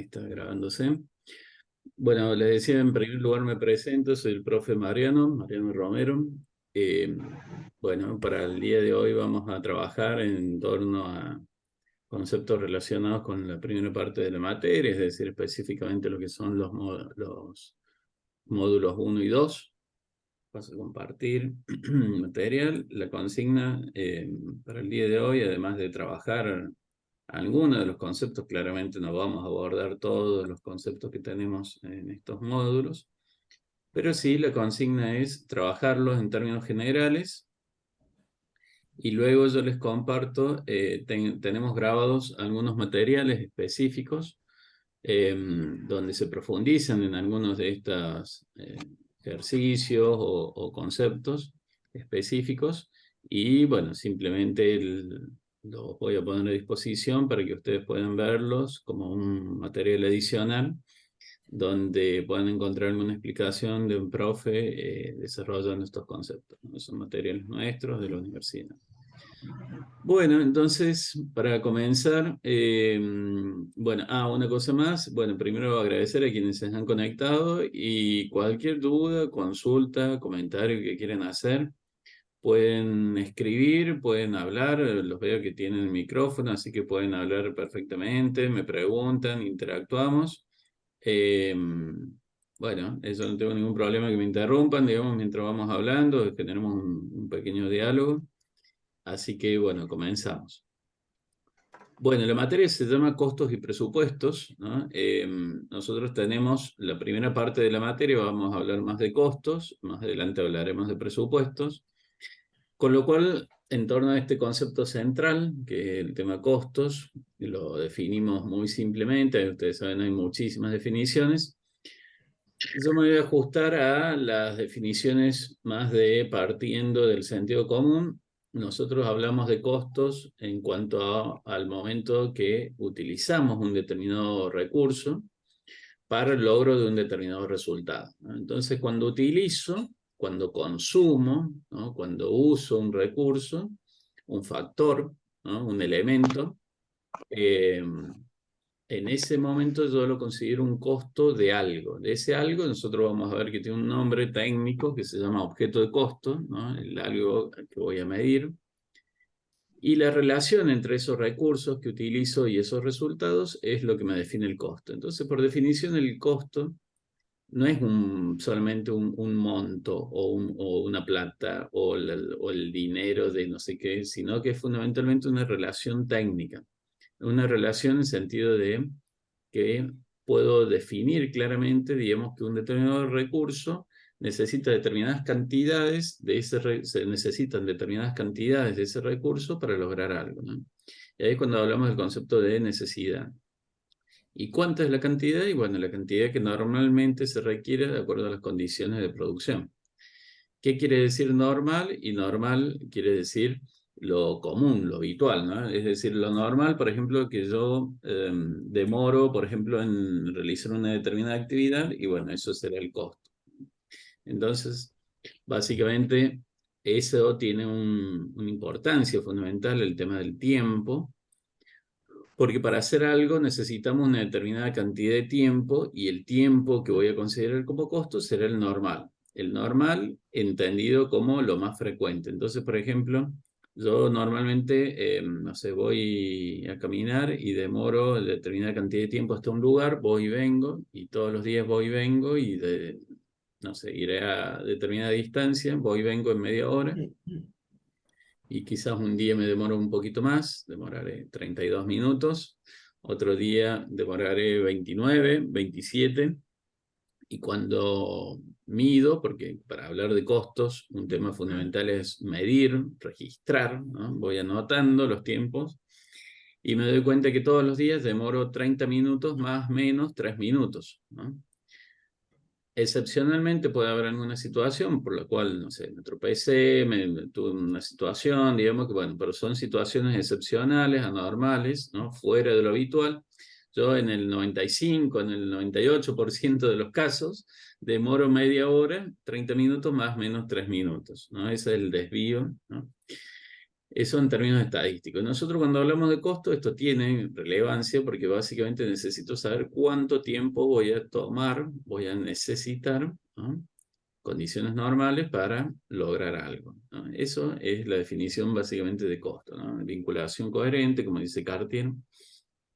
está grabándose. Bueno, les decía, en primer lugar me presento, soy el profe Mariano Romero. Eh, bueno, para el día de hoy vamos a trabajar en torno a conceptos relacionados con la primera parte de la materia, es decir, específicamente lo que son los módulos 1 y 2. Paso a compartir material. La consigna para el día de hoy, además de trabajar algunos de los conceptos, claramente no vamos a abordar todos los conceptos que tenemos en estos módulos, pero sí la consigna es trabajarlos en términos generales y luego yo les comparto, tenemos grabados algunos materiales específicos donde se profundizan en algunos de estos ejercicios o conceptos específicos y bueno, simplemente los voy a poner a disposición para que ustedes puedan verlos como un material adicional donde puedan encontrar alguna explicación de un profe desarrollando estos conceptos, ¿no? Son materiales nuestros de la universidad. Bueno, entonces, para comenzar, bueno, una cosa más. Bueno, primero agradecer a quienes se han conectado y cualquier duda, consulta, comentario que quieran hacer, pueden escribir, pueden hablar. Los veo que tienen el micrófono, así que pueden hablar perfectamente, me preguntan, interactuamos. Eh, bueno, eso no tengo ningún problema que me interrumpan, digamos, mientras vamos hablando, tenemos un pequeño diálogo. Así que, bueno, comenzamos. Bueno, la materia se llama costos y presupuestos, ¿no? Nosotros tenemos la primera parte de la materia, vamos a hablar más de costos, más adelante hablaremos de presupuestos, con lo cual, en torno a este concepto central, que es el tema costos, lo definimos muy simplemente, ustedes saben, hay muchísimas definiciones. Yo me voy a ajustar a las definiciones más de partiendo del sentido común. Nosotros hablamos de costos en cuanto al momento que utilizamos un determinado recurso para el logro de un determinado resultado, ¿no? Entonces, cuando utilizo, cuando consumo, ¿no? Cuando uso un recurso, un factor, ¿no? Un elemento, en ese momento yo lo considero un costo de algo. De ese algo nosotros vamos a ver que tiene un nombre técnico que se llama objeto de costo, ¿no? El algo que voy a medir. Y la relación entre esos recursos que utilizo y esos resultados es lo que me define el costo. Entonces, por definición, el costo no es solamente un monto o una plata o el dinero de no sé qué, sino que es fundamentalmente una relación técnica. Una relación en sentido de que puedo definir claramente, digamos, que un determinado recurso necesita determinadas cantidades se necesitan determinadas cantidades de ese recurso para lograr algo, ¿no? Y ahí es cuando hablamos del concepto de necesidad. ¿Y cuánta es la cantidad? Y bueno, la cantidad que normalmente se requiere de acuerdo a las condiciones de producción. ¿Qué quiere decir normal? Y normal quiere decir lo común, lo habitual, ¿no? Es decir, lo normal, por ejemplo, que yo demoro, por ejemplo, en realizar una determinada actividad, y bueno, eso será el costo. Entonces, básicamente, eso tiene una importancia fundamental, el tema del tiempo, porque para hacer algo necesitamos una determinada cantidad de tiempo y el tiempo que voy a considerar como costo será el normal. El normal entendido como lo más frecuente. Entonces, por ejemplo, yo normalmente, no sé, voy a caminar y demoro determinada cantidad de tiempo hasta un lugar, voy y vengo, y todos los días voy y vengo, y no sé, iré a determinada distancia, voy y vengo en media hora. Y quizás un día me demoro un poquito más, demoraré 32 minutos, otro día demoraré 29, 27, y cuando mido, porque para hablar de costos, un tema fundamental es medir, registrar, ¿no? Voy anotando los tiempos, y me doy cuenta que todos los días demoro 30 minutos más menos 3 minutos, ¿no? Excepcionalmente puede haber alguna situación por la cual, no sé, me tropecé, tuve una situación, digamos que bueno, pero son situaciones excepcionales, anormales, ¿no? Fuera de lo habitual. Yo en el 95, en el 98% de los casos, demoro media hora, 30 minutos más menos 3 minutos, ¿no? Ese es el desvío, ¿no? Eso en términos estadísticos. Nosotros cuando hablamos de costo, esto tiene relevancia porque básicamente necesito saber cuánto tiempo voy a tomar, voy a necesitar, ¿no? Condiciones normales para lograr algo, ¿no? Eso es la definición básicamente de costo, ¿no? Vinculación coherente, como dice Cartier,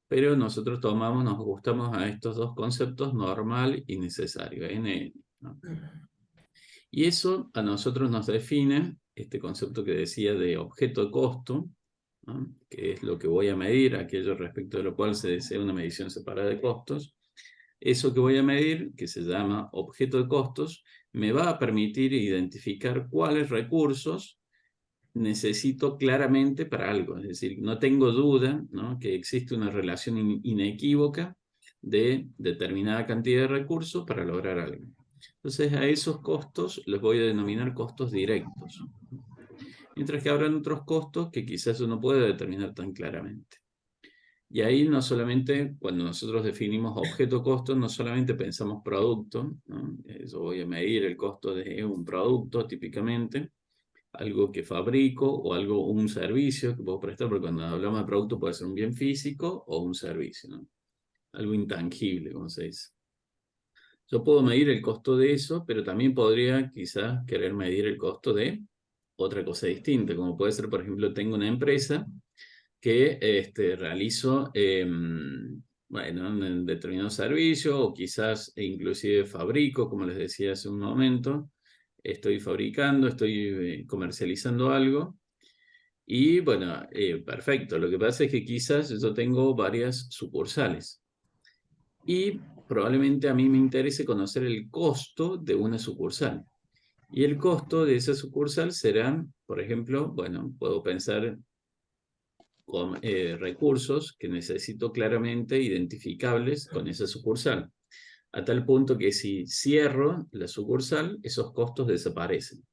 pero nosotros nos ajustamos a estos dos conceptos, normal y necesario, N, ¿no? Y eso a nosotros nos define este concepto que decía de objeto de costo, ¿no? Que es lo que voy a medir, aquello respecto de lo cual se desea una medición separada de costos. Eso que voy a medir, que se llama objeto de costos, me va a permitir identificar cuáles recursos necesito claramente para algo. Es decir, no tengo duda, ¿no?, que existe una relación inequívoca de determinada cantidad de recursos para lograr algo. Entonces, a esos costos los voy a denominar costos directos. Mientras que habrán otros costos que quizás uno puede determinar tan claramente. Y ahí no solamente, cuando nosotros definimos objeto costo, no solamente pensamos producto, ¿no? Yo voy a medir el costo de un producto típicamente, algo que fabrico o algo, un servicio que puedo prestar, porque cuando hablamos de producto puede ser un bien físico o un servicio, ¿no? Algo intangible, como se dice. Yo puedo medir el costo de eso, pero también podría quizás querer medir el costo de otra cosa distinta, como puede ser, por ejemplo, tengo una empresa que realizo bueno, un determinado servicio o quizás inclusive fabrico, como les decía hace un momento, estoy fabricando, estoy comercializando algo y bueno, perfecto. Lo que pasa es que quizás yo tengo varias sucursales y probablemente a mí me interese conocer el costo de una sucursal. Y el costo de esa sucursal será, por ejemplo, bueno, puedo pensar con recursos que necesito claramente identificables con esa sucursal, a tal punto que si cierro la sucursal, esos costos desaparecen.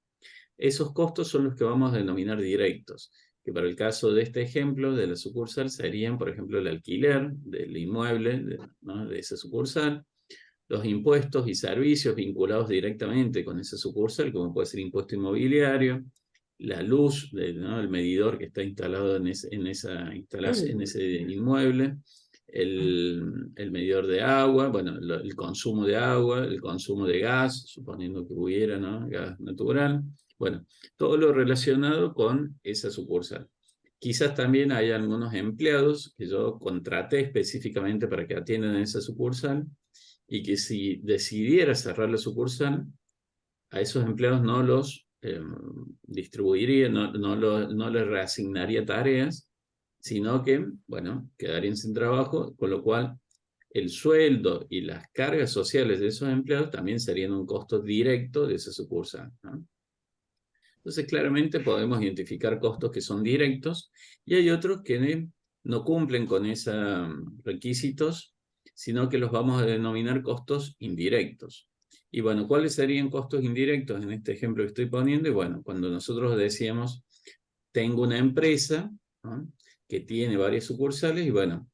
Esos costos son los que vamos a denominar directos, que para el caso de este ejemplo de la sucursal serían, por ejemplo, el alquiler del inmueble, ¿no?, de esa sucursal, los impuestos y servicios vinculados directamente con esa sucursal, como puede ser impuesto inmobiliario, la luz, ¿no?, el medidor que está instalado en esa instalación, en ese inmueble, el medidor de agua, bueno, el consumo de agua, el consumo de gas, suponiendo que hubiera, ¿no?, gas natural, bueno, todo lo relacionado con esa sucursal. Quizás también hay algunos empleados que yo contraté específicamente para que atiendan a esa sucursal y que si decidiera cerrar la sucursal, a esos empleados no los distribuiría, no les reasignaría tareas, sino que, bueno, quedarían sin trabajo, con lo cual el sueldo y las cargas sociales de esos empleados también serían un costo directo de esa sucursal, ¿no? Entonces, claramente podemos identificar costos que son directos y hay otros que no cumplen con esos requisitos, sino que los vamos a denominar costos indirectos. Y bueno, ¿cuáles serían costos indirectos en este ejemplo que estoy poniendo? Y bueno, cuando nosotros decíamos, tengo una empresa, ¿no?, que tiene varias sucursales y bueno,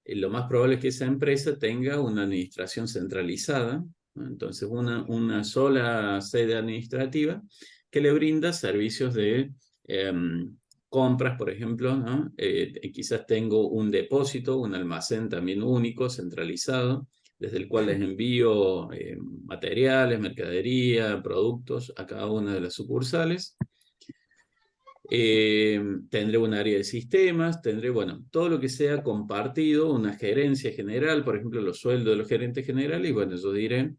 lo más probable es que esa empresa tenga una administración centralizada, ¿no? Entonces una sola sede administrativa que le brinda servicios de compras, por ejemplo, ¿no? Quizás tengo un depósito, un almacén también único, centralizado, desde el cual les envío materiales, mercadería, productos a cada una de las sucursales. Tendré un área de sistemas, tendré, bueno, todo lo que sea compartido, una gerencia general, por ejemplo, los sueldos de los gerentes generales, y bueno, yo diré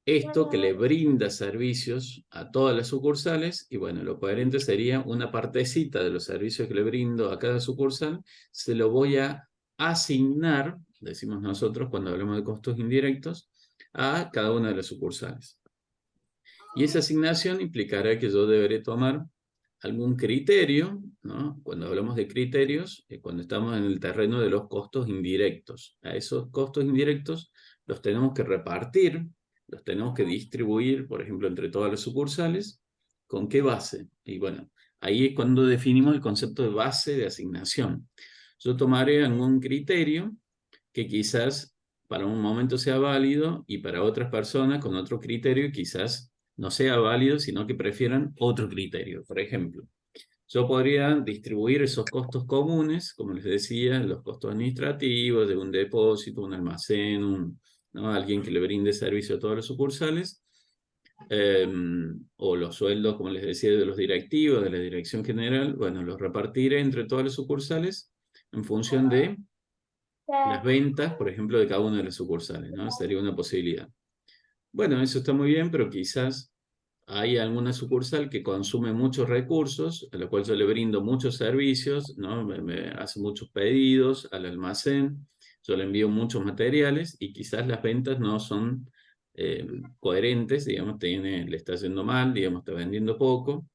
esto que le brinda servicios a todas las sucursales, y bueno, lo coherente sería una partecita de los servicios que le brindo a cada sucursal, se lo voy a asignar, decimos nosotros cuando hablamos de costos indirectos, a cada una de las sucursales. Y esa asignación implicará que yo deberé tomar algún criterio, ¿no? Cuando hablamos de criterios, cuando estamos en el terreno de los costos indirectos. A esos costos indirectos los tenemos que repartir, los tenemos que distribuir, por ejemplo, entre todas las sucursales. ¿Con qué base? Y bueno, ahí es cuando definimos el concepto de base de asignación. Yo tomaré algún criterio que quizás para un momento sea válido y para otras personas con otro criterio quizás no sea válido, sino que prefieran otro criterio. Por ejemplo, yo podría distribuir esos costos comunes, como les decía, los costos administrativos de un depósito, un almacén, ¿no? Alguien que le brinde servicio a todas las sucursales, o los sueldos, como les decía, de los directivos, de la dirección general, bueno, los repartiré entre todas las sucursales en función de las ventas, por ejemplo, de cada una de las sucursales, ¿no? Sería una posibilidad. Bueno, eso está muy bien, pero quizás hay alguna sucursal que consume muchos recursos, a la cual yo le brindo muchos servicios, ¿no? Me hace muchos pedidos al almacén, yo le envío muchos materiales y quizás las ventas no son coherentes, digamos, le está yendo mal, digamos, está vendiendo poco.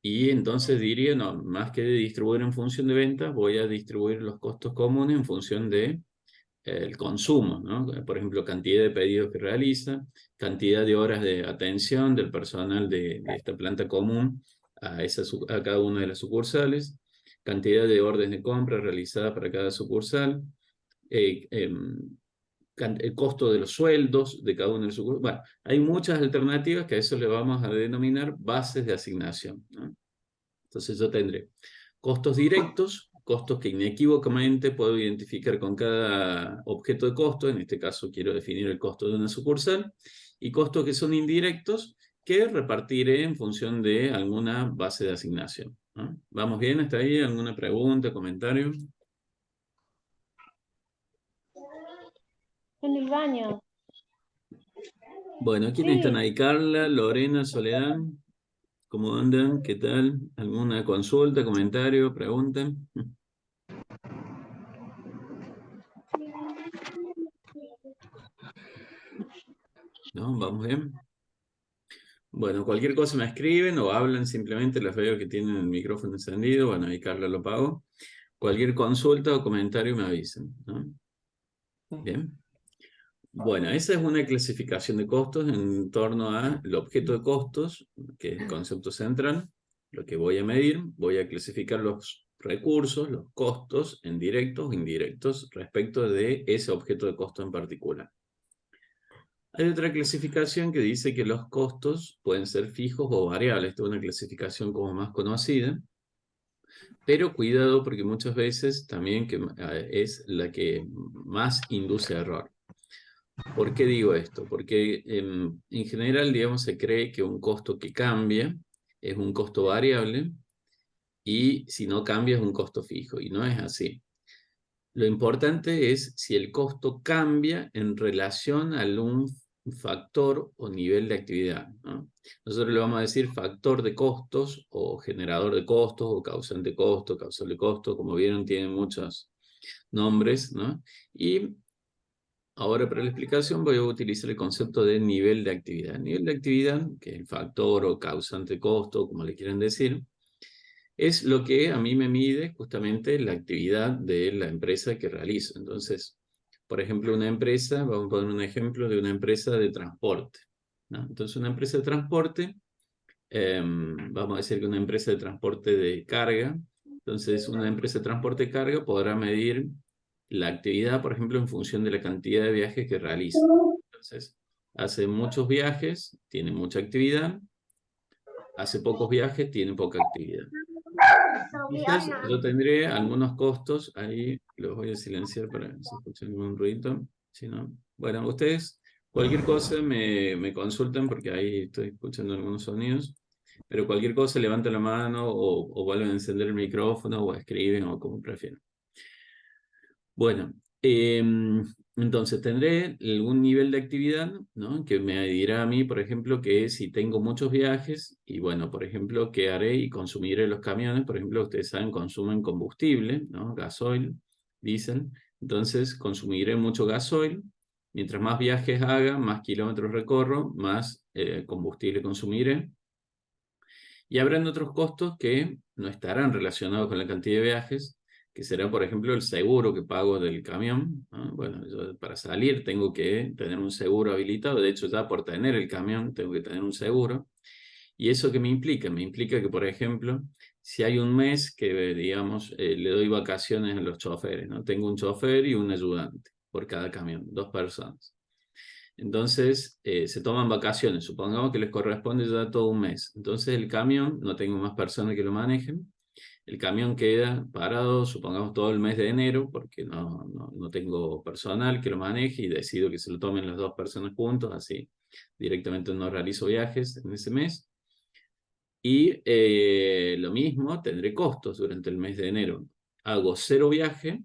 Y entonces diría, no, más que distribuir en función de ventas, voy a distribuir los costos comunes en función de el consumo, ¿no? Por ejemplo, cantidad de pedidos que realiza, cantidad de horas de atención del personal de esta planta común a cada una de las sucursales, cantidad de órdenes de compra realizadas para cada sucursal, eh, em, el costo de los sueldos de cada una de las sucursales. Bueno, hay muchas alternativas que a eso le vamos a denominar bases de asignación, ¿no? Entonces yo tendré costos directos, costos que inequívocamente puedo identificar con cada objeto de costo, en este caso quiero definir el costo de una sucursal, y costos que son indirectos que repartiré en función de alguna base de asignación, ¿no? ¿Vamos bien hasta ahí? ¿Alguna pregunta, comentario? En el baño. Bueno, ¿quiénes están Sí, ahí? Carla, Lorena, Soledad, ¿cómo andan? ¿Qué tal? ¿Alguna consulta, comentario, pregunta? ¿No? ¿Vamos bien? Bueno, cualquier cosa me escriben o hablan, simplemente les veo que tienen el micrófono encendido. Bueno, ahí Carla lo pago. Cualquier consulta o comentario me avisen, ¿no? Bien. Bueno, esa es una clasificación de costos en torno al objeto de costos, que es el concepto central, lo que voy a medir. Voy a clasificar los recursos, los costos en directos o indirectos respecto de ese objeto de costo en particular. Hay otra clasificación que dice que los costos pueden ser fijos o variables. Esta es una clasificación como más conocida, pero cuidado porque muchas veces también es la que más induce a error. ¿Por qué digo esto? Porque en general, digamos, se cree que un costo que cambia es un costo variable y si no cambia es un costo fijo, y no es así. Lo importante es si el costo cambia en relación a un factor o nivel de actividad, ¿no? Nosotros le vamos a decir factor de costos o generador de costos o causante de costo, causal de costo, como vieron tienen muchos nombres, ¿no? Y ahora para la explicación voy a utilizar el concepto de nivel de actividad. Nivel de actividad, que es el factor o causante de costo, como le quieran decir, es lo que a mí me mide justamente la actividad de la empresa que realizo. Entonces, por ejemplo, una empresa, vamos a poner un ejemplo de una empresa de transporte, ¿no? Entonces, una empresa de transporte, vamos a decir que una empresa de transporte de carga, entonces una empresa de transporte de carga podrá medir la actividad, por ejemplo, en función de la cantidad de viajes que realiza. Entonces, hace muchos viajes, tiene mucha actividad, hace pocos viajes, tiene poca actividad. Quizás yo tendré algunos costos, ahí los voy a silenciar para que se escuche algún ruido, si no. Bueno, ustedes cualquier cosa me consultan porque ahí estoy escuchando algunos sonidos, pero cualquier cosa levanten la mano o vuelven a encender el micrófono o escriben o como prefieran. Bueno, entonces tendré algún nivel de actividad, ¿no? Que me dirá a mí, por ejemplo, que si tengo muchos viajes y bueno, por ejemplo, ¿qué haré y consumiré los camiones? Por ejemplo, ustedes saben, consumen combustible, ¿no? Gasoil, diésel. Entonces, consumiré mucho gasoil. Mientras más viajes haga, más kilómetros recorro, más combustible consumiré. Y habrán otros costos que no estarán relacionados con la cantidad de viajes, que será, por ejemplo, el seguro que pago del camión, ¿no? Bueno, yo para salir tengo que tener un seguro habilitado. De hecho, ya por tener el camión tengo que tener un seguro. ¿Y eso qué me implica? Me implica que, por ejemplo, si hay un mes que, digamos, le doy vacaciones a los choferes, ¿no? Tengo un chofer y un ayudante por cada camión, 2 personas. Entonces, se toman vacaciones, supongamos que les corresponde ya todo un mes. Entonces, el camión, no tengo más personas que lo manejen, el camión queda parado, supongamos todo el mes de enero, porque no tengo personal que lo maneje y decido que se lo tomen las dos personas juntos, así directamente no realizo viajes en ese mes. Y lo mismo, tendré costos durante el mes de enero. Hago 0 viaje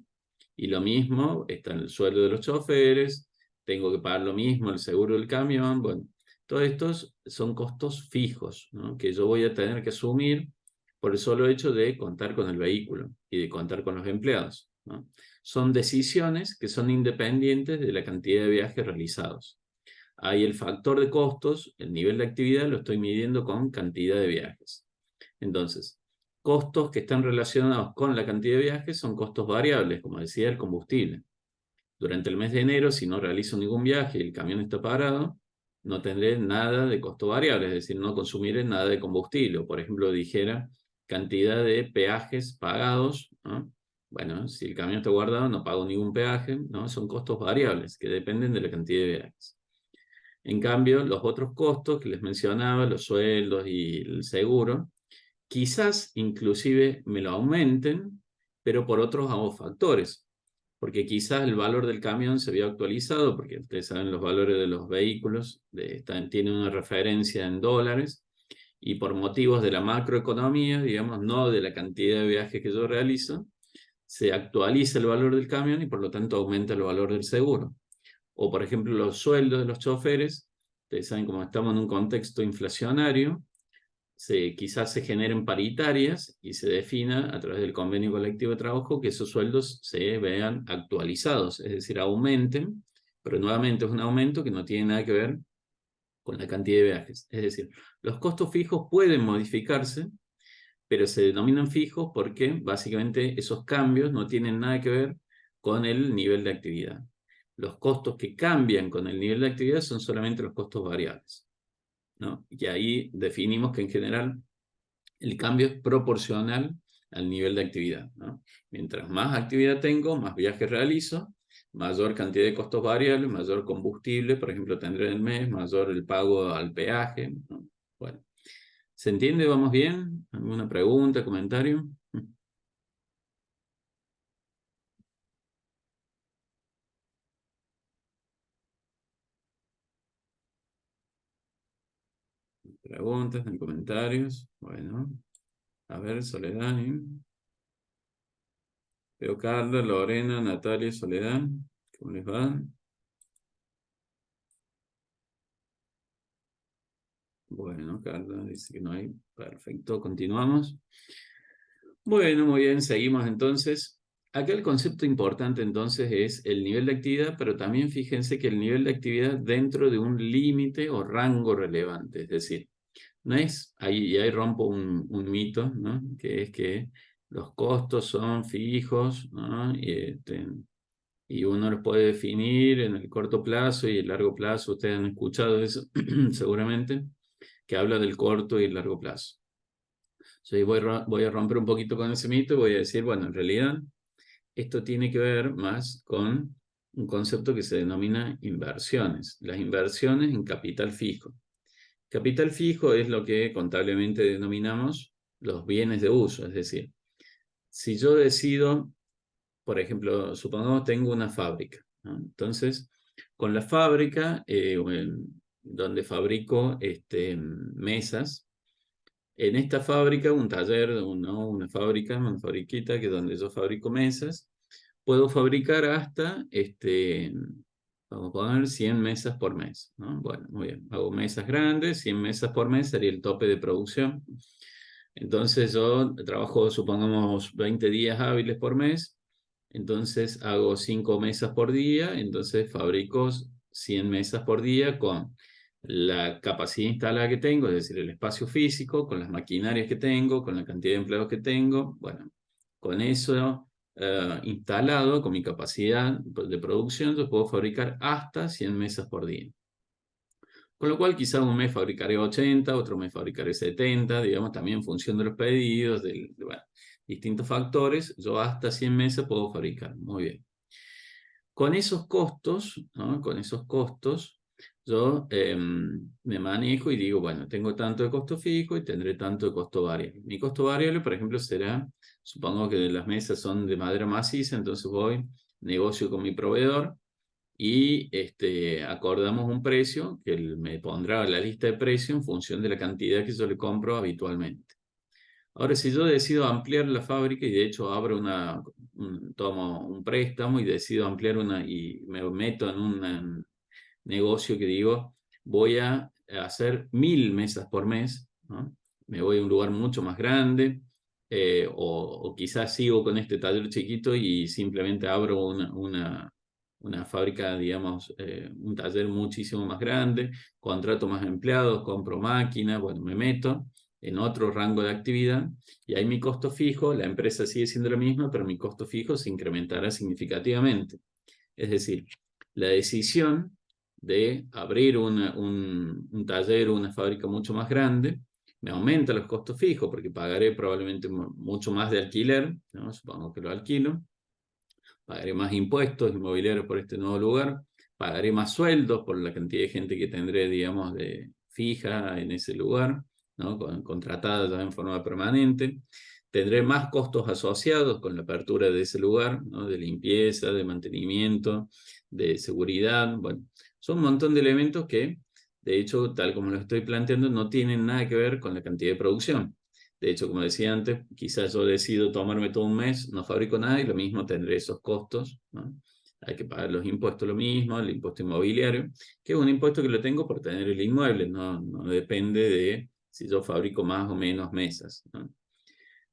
y lo mismo, está en el sueldo de los choferes, tengo que pagar lo mismo, el seguro del camión. Bueno, todos estos son costos fijos, ¿no? Que yo voy a tener que asumir por el solo hecho de contar con el vehículo y de contar con los empleados, ¿no? Son decisiones que son independientes de la cantidad de viajes realizados. Ahí el factor de costos, el nivel de actividad, lo estoy midiendo con cantidad de viajes. Entonces, costos que están relacionados con la cantidad de viajes son costos variables, como decía, el combustible. Durante el mes de enero, si no realizo ningún viaje y el camión está parado, no tendré nada de costo variable, es decir, no consumiré nada de combustible. O, por ejemplo, dijera cantidad de peajes pagados, ¿no? Bueno, si el camión está guardado, no pago ningún peaje, ¿no? Son costos variables que dependen de la cantidad de viajes. En cambio, los otros costos que les mencionaba, los sueldos y el seguro, quizás inclusive me lo aumenten, pero por otros factores. Porque quizás el valor del camión se vio actualizado, porque ustedes saben los valores de los vehículos, tienen una referencia en dólares, y por motivos de la macroeconomía, digamos, no de la cantidad de viajes que yo realizo, se actualiza el valor del camión y por lo tanto aumenta el valor del seguro. O, por ejemplo, los sueldos de los choferes, ustedes saben, como estamos en un contexto inflacionario, quizás se generen paritarias y se defina a través del convenio colectivo de trabajo que esos sueldos se vean actualizados, es decir, aumenten, pero nuevamente es un aumento que no tiene nada que ver con la cantidad de viajes. Es decir, los costos fijos pueden modificarse, pero se denominan fijos porque básicamente esos cambios no tienen nada que ver con el nivel de actividad. Los costos que cambian con el nivel de actividad son solamente los costos variables, ¿no? Y ahí definimos que en general el cambio es proporcional al nivel de actividad, ¿no? Mientras más actividad tengo, más viajes realizo, mayor cantidad de costos variables, mayor combustible, por ejemplo, tendré en el mes, mayor el pago al peaje, ¿no? Bueno, ¿se entiende? ¿Vamos bien? ¿Alguna pregunta, comentario? ¿Preguntas en comentarios? Bueno, a ver, Soledad, ¿eh? Veo Carla, Lorena, Natalia, Soledad, ¿cómo les va? Bueno, Carla dice que no hay. Perfecto, continuamos. Bueno, muy bien, seguimos entonces. Acá el concepto importante entonces es el nivel de actividad, pero también fíjense que el nivel de actividad dentro de un límite o rango relevante, es decir, no es, ahí, y ahí rompo un mito, ¿no? Que es que los costos son fijos, ¿no? Y uno los puede definir en el corto plazo y el largo plazo. Ustedes han escuchado eso seguramente, que habla del corto y el largo plazo. Entonces voy a romper un poquito con ese mito y voy a decir, bueno, en realidad esto tiene que ver más con un concepto que se denomina inversiones. Las inversiones en capital fijo. Capital fijo es lo que contablemente denominamos los bienes de uso. Es decir, si yo decido, por ejemplo, supongamos tengo una fábrica, ¿no? Entonces, con la fábrica, donde fabrico mesas, en esta fábrica, un taller, ¿no? Una fábrica, una fabriquita que es donde yo fabrico mesas, puedo fabricar hasta, vamos a poner 100 mesas por mes, ¿no? Bueno, muy bien, hago mesas grandes, 100 mesas por mes sería el tope de producción. Entonces yo trabajo, supongamos, 20 días hábiles por mes, entonces hago 5 mesas por día, entonces fabrico 100 mesas por día con la capacidad instalada que tengo, es decir, el espacio físico, con las maquinarias que tengo, con la cantidad de empleados que tengo. Bueno, con eso instalado, con mi capacidad de producción, yo puedo fabricar hasta 100 mesas por día. Con lo cual, quizás un mes fabricaré 80, otro mes fabricaré 70, digamos, también en función de los pedidos, bueno, distintos factores, yo hasta 100 mesas puedo fabricar. Muy bien. Con esos costos, ¿no? Con esos costos, yo me manejo y digo, bueno, tengo tanto de costo fijo y tendré tanto de costo variable. Mi costo variable, por ejemplo, será, supongo que las mesas son de madera maciza, entonces voy, negocio con mi proveedor y acordamos un precio que él me pondrá la lista de precios en función de la cantidad que yo le compro habitualmente. Ahora, si yo decido ampliar la fábrica y de hecho abro tomo un préstamo y decido ampliar y me meto en un negocio que digo, voy a hacer 1000 mesas por mes, ¿no? Me voy a un lugar mucho más grande, o quizás sigo con este taller chiquito y simplemente abro una fábrica, digamos, un taller muchísimo más grande, contrato más empleados, compro máquinas, bueno, me meto en otro rango de actividad y ahí mi costo fijo, la empresa sigue siendo la misma, pero mi costo fijo se incrementará significativamente. Es decir, la decisión de abrir un taller o una fábrica mucho más grande me aumenta los costos fijos porque pagaré probablemente mucho más de alquiler, ¿no? Supongo que lo alquilo, pagaré más impuestos inmobiliarios por este nuevo lugar, pagaré más sueldos por la cantidad de gente que tendré, digamos, fija en ese lugar, ¿no? Contratada ya en forma permanente. Tendré más costos asociados con la apertura de ese lugar, ¿no? De limpieza, de mantenimiento, de seguridad. Bueno, son un montón de elementos que, de hecho, tal como lo estoy planteando, no tienen nada que ver con la cantidad de producción. De hecho, como decía antes, quizás yo decido tomarme todo un mes, no fabrico nada y lo mismo tendré esos costos, ¿no? Hay que pagar los impuestos lo mismo, el impuesto inmobiliario, que es un impuesto que lo tengo por tener el inmueble, no depende de si yo fabrico más o menos mesas, ¿no?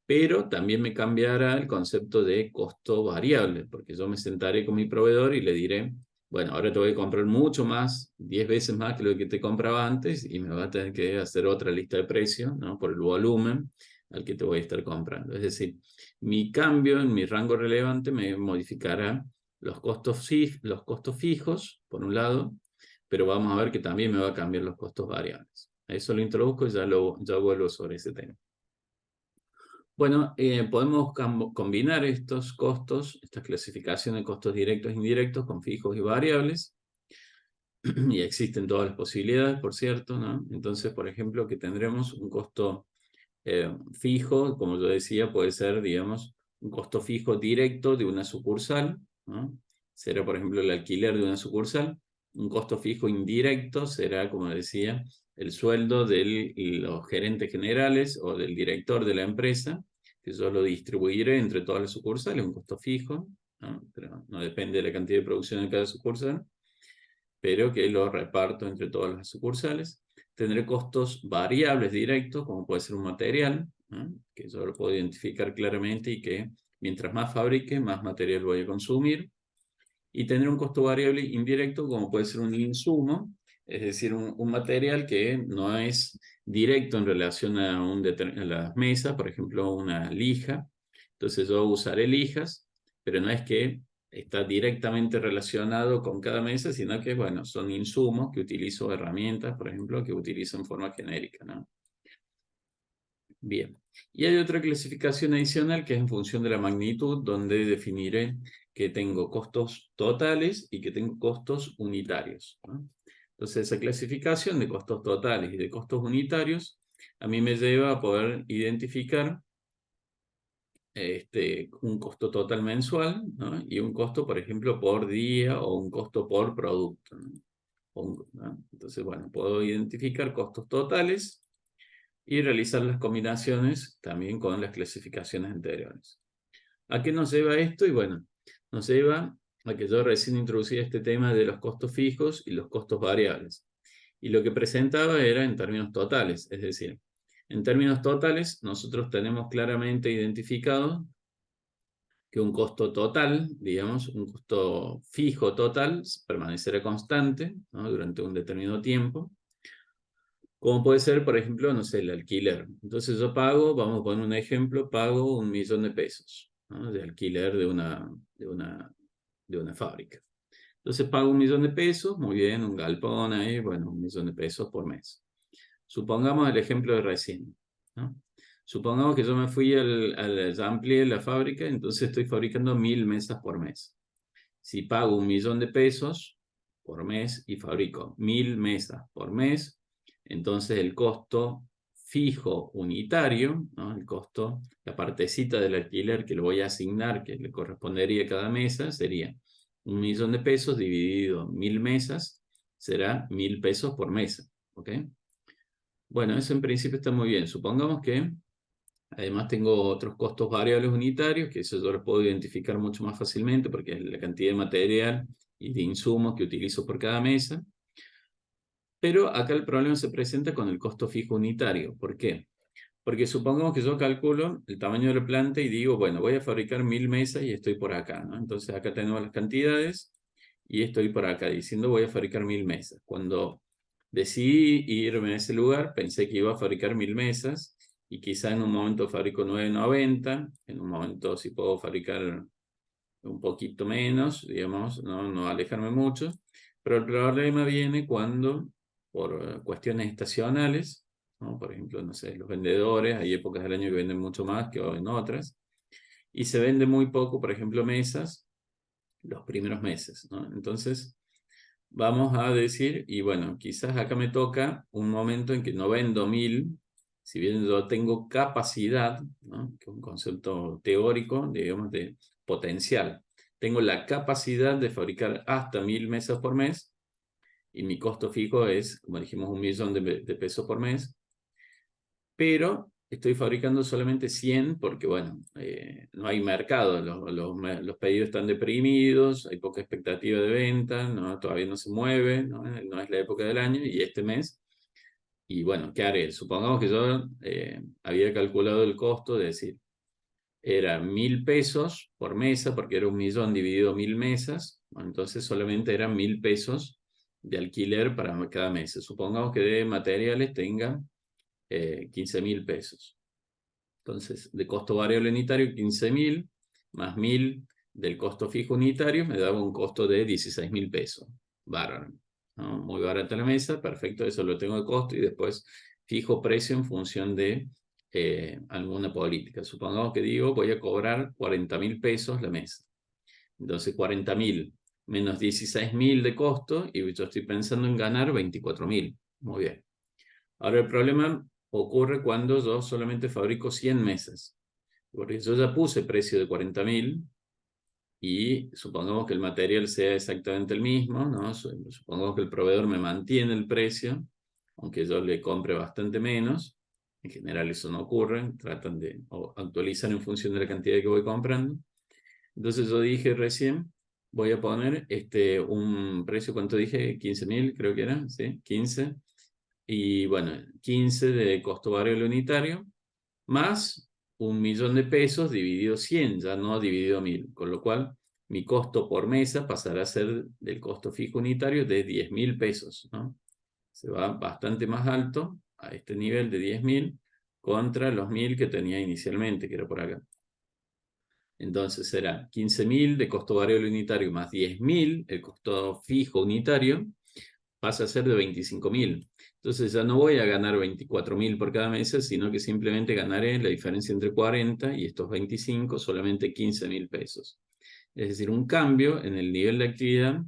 Pero también me cambiará el concepto de costo variable, porque yo me sentaré con mi proveedor y le diré, bueno, ahora te voy a comprar mucho más, 10 veces más que lo que te compraba antes y me va a tener que hacer otra lista de precios, ¿no? Por el volumen al que te voy a estar comprando. Es decir, mi cambio en mi rango relevante me modificará los costos fijos, por un lado, pero vamos a ver que también me va a cambiar los costos variables. Eso lo introduzco y ya vuelvo sobre ese tema. Bueno, podemos combinar estos costos, esta clasificación de costos directos e indirectos con fijos y variables. Y existen todas las posibilidades, por cierto, ¿no? Entonces, por ejemplo, que tendremos un costo fijo, como yo decía, puede ser, digamos, un costo fijo directo de una sucursal, ¿no? Será, por ejemplo, el alquiler de una sucursal. Un costo fijo indirecto será, como decía, el sueldo de los gerentes generales o del director de la empresa, que yo lo distribuiré entre todas las sucursales, un costo fijo, ¿no? Pero no depende de la cantidad de producción de cada sucursal, pero que lo reparto entre todas las sucursales. Tendré costos variables directos, como puede ser un material, ¿no? Que yo lo puedo identificar claramente y que mientras más fabrique, más material voy a consumir. Y tendré un costo variable indirecto, como puede ser un insumo, es decir, un material que no es directo en relación a las mesas, por ejemplo, una lija. Entonces yo usaré lijas, pero no es que está directamente relacionado con cada mesa, sino que, bueno, son insumos que utilizo, herramientas, por ejemplo, que utilizo en forma genérica, ¿no? Bien. Y hay otra clasificación adicional que es en función de la magnitud, donde definiré que tengo costos totales y que tengo costos unitarios, ¿no? Entonces, esa clasificación de costos totales y de costos unitarios a mí me lleva a poder identificar un costo total mensual, ¿no? Y un costo, por ejemplo, por día o un costo por producto, ¿no? ¿No? Entonces, bueno, puedo identificar costos totales y realizar las combinaciones también con las clasificaciones anteriores. ¿A qué nos lleva esto? Y bueno, nos lleva a que yo recién introducí este tema de los costos fijos y los costos variables. Y lo que presentaba era en términos totales, es decir, en términos totales nosotros tenemos claramente identificado que un costo total, digamos, un costo fijo total, permanecerá constante, ¿no? Durante un determinado tiempo. Como puede ser, por ejemplo, no sé, el alquiler. Entonces yo pago, vamos a poner un ejemplo, pago 1.000.000 de pesos, ¿no? De alquiler de una fábrica. Entonces pago 1.000.000 de pesos, muy bien, un galpón ahí, bueno, 1.000.000 de pesos por mes. Supongamos el ejemplo de recién, ¿no? Supongamos que yo me fui ya amplié la fábrica, entonces estoy fabricando 1.000 mesas por mes. Si pago 1.000.000 de pesos por mes y fabrico 1000 mesas por mes, entonces el costo fijo unitario, ¿no? El costo, la partecita del alquiler que le voy a asignar, que le correspondería a cada mesa, sería 1.000.000 de pesos dividido 1000 mesas, será 1000 pesos por mesa. ¿Ok? Bueno, eso en principio está muy bien. Supongamos que además tengo otros costos variables unitarios, que eso yo los puedo identificar mucho más fácilmente porque es la cantidad de material y de insumos que utilizo por cada mesa. Pero acá el problema se presenta con el costo fijo unitario. ¿Por qué? Porque supongamos que yo calculo el tamaño de la planta y digo, bueno, voy a fabricar 1000 mesas y estoy por acá, ¿no? Entonces acá tenemos las cantidades y estoy por acá diciendo voy a fabricar 1000 mesas. Cuando decidí irme a ese lugar, pensé que iba a fabricar 1000 mesas y quizá en un momento fabrico 990, en un momento si puedo fabricar un poquito menos, digamos, no alejarme mucho, pero el problema viene cuando, por cuestiones estacionales, ¿no? Por ejemplo, no sé, los vendedores, hay épocas del año que venden mucho más que en otras, y se vende muy poco, por ejemplo, mesas, los primeros meses, ¿no? Entonces, vamos a decir, y bueno, quizás acá me toca un momento en que no vendo 1000, si bien yo tengo capacidad, ¿no? Que es un concepto teórico, digamos, de potencial. Tengo la capacidad de fabricar hasta 1000 mesas por mes, y mi costo fijo es, como dijimos, 1.000.000 de pesos por mes, pero estoy fabricando solamente 100 porque, bueno, no hay mercado, los pedidos están deprimidos, hay poca expectativa de venta, ¿no? Todavía no se mueve, no es la época del año, y este mes, y bueno, ¿qué haré? Supongamos que yo había calculado el costo, de decir, era 1.000 pesos por mesa, porque era 1.000.000 dividido 1000 mesas, ¿no? Entonces solamente eran 1000 pesos de alquiler para cada mesa. Supongamos que de materiales tenga 15.000 pesos. Entonces, de costo variable unitario, 15.000, más 1.000 del costo fijo unitario, me daba un costo de 16.000 pesos. Bárbaro, ¿no? Muy barata la mesa, perfecto, eso lo tengo de costo y después fijo precio en función de alguna política. Supongamos que digo, voy a cobrar 40.000 pesos la mesa. Entonces, 40.000 menos 16.000 de costo y yo estoy pensando en ganar 24.000. Muy bien. Ahora el problema ocurre cuando yo solamente fabrico 100 mesas. Porque yo ya puse precio de 40.000 y supongamos que el material sea exactamente el mismo, ¿no? Supongamos que el proveedor me mantiene el precio, aunque yo le compre bastante menos. En general eso no ocurre, tratan de actualizar en función de la cantidad que voy comprando. Entonces yo dije recién, voy a poner un precio, ¿cuánto dije? 15.000 creo que era, ¿sí? 15. Y bueno, 15 de costo variable unitario, más 1.000.000 de pesos dividido 100, ya no dividido 1000, con lo cual mi costo por mesa pasará a ser del costo fijo unitario de 10.000 pesos, ¿no? Se va bastante más alto a este nivel de 10.000 contra los 1.000 que tenía inicialmente, que era por acá. Entonces será 15.000 de costo variable unitario más 10.000, el costo fijo unitario, pasa a ser de 25.000. Entonces ya no voy a ganar 24.000 por cada mesa, sino que simplemente ganaré la diferencia entre 40 y estos 25, solamente 15.000 pesos. Es decir, un cambio en el nivel de actividad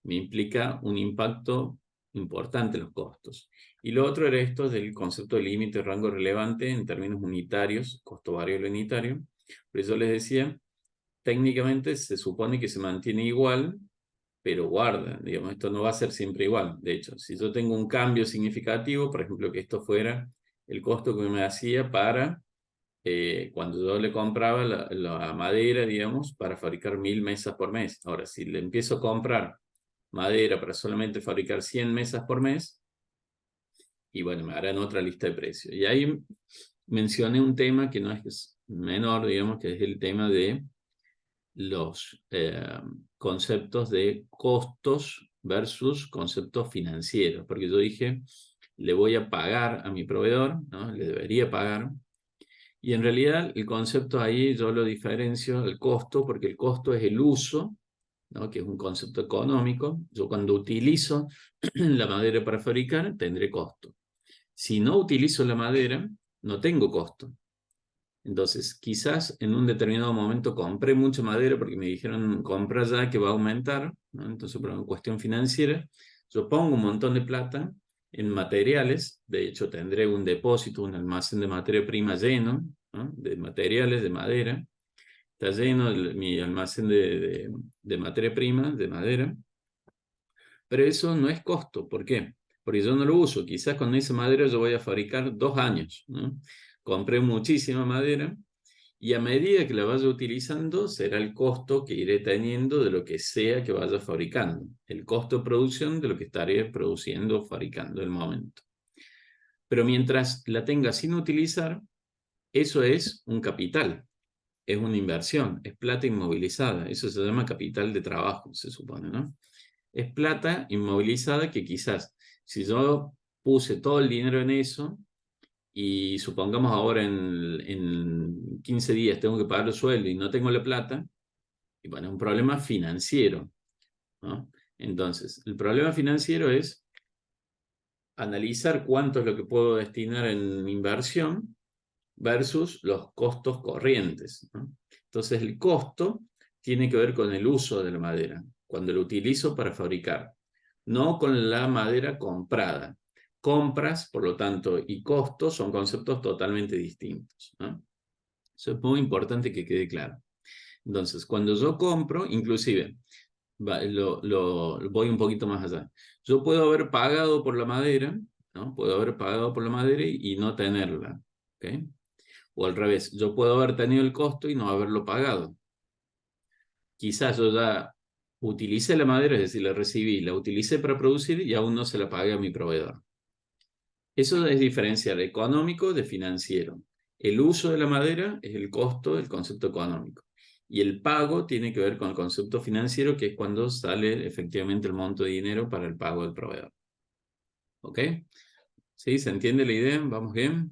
me implica un impacto importante en los costos. Y lo otro era esto del concepto de límite rango relevante en términos unitarios, costo variable unitario. Por eso les decía, técnicamente se supone que se mantiene igual, pero guarda, digamos, esto no va a ser siempre igual. De hecho, si yo tengo un cambio significativo, por ejemplo, que esto fuera el costo que me hacía para, cuando yo le compraba la madera, digamos, para fabricar 1000 mesas por mes. Ahora, si le empiezo a comprar madera para solamente fabricar 100 mesas por mes, y bueno, me harán otra lista de precios. Y ahí mencioné un tema que no es menor, digamos, que es el tema de los conceptos de costos versus conceptos financieros, porque yo dije, le voy a pagar a mi proveedor, ¿no? Le debería pagar, y en realidad el concepto ahí yo lo diferencio del costo, porque el costo es el uso, ¿no? Que es un concepto económico. Yo cuando utilizo la madera para fabricar, tendré costo. Si no utilizo la madera, no tengo costo. Entonces, quizás en un determinado momento compré mucha madera porque me dijeron compra ya que va a aumentar, ¿no? Entonces, por una cuestión financiera, yo pongo un montón de plata en materiales. De hecho, tendré un depósito, un almacén de materia prima lleno, ¿no? De materiales, de madera. Está lleno mi almacén de materia prima, de madera. Pero eso no es costo. ¿Por qué? Porque yo no lo uso. Quizás con esa madera yo voy a fabricar 2 años, ¿no? Compré muchísima madera y a medida que la vaya utilizando será el costo que iré teniendo de lo que sea que vaya fabricando. El costo de producción de lo que estaré produciendo o fabricando en el momento. Pero mientras la tenga sin utilizar, eso es un capital. Es una inversión, es plata inmovilizada. Eso se llama capital de trabajo, se supone, ¿no? Es plata inmovilizada que quizás, si yo puse todo el dinero en eso y supongamos ahora en 15 días tengo que pagar el sueldo y no tengo la plata, y bueno, es un problema financiero, ¿no? Entonces, el problema financiero es analizar cuánto es lo que puedo destinar en inversión versus los costos corrientes, ¿no? Entonces, el costo tiene que ver con el uso de la madera, cuando lo utilizo para fabricar, no con la madera comprada. Compras, por lo tanto, y costos son conceptos totalmente distintos, ¿no? Eso es muy importante que quede claro. Entonces, cuando yo compro, inclusive, voy un poquito más allá. Yo puedo haber pagado por la madera, ¿no? Puedo haber pagado por la madera y no tenerla, ¿ok? O al revés, yo puedo haber tenido el costo y no haberlo pagado. Quizás yo ya utilicé la madera, es decir, la recibí, la utilicé para producir y aún no se la pagué a mi proveedor. Eso es diferenciar económico de financiero. El uso de la madera es el costo del concepto económico. Y el pago tiene que ver con el concepto financiero, que es cuando sale efectivamente el monto de dinero para el pago del proveedor. ¿Ok? ¿Sí? ¿Se entiende la idea? ¿Vamos bien?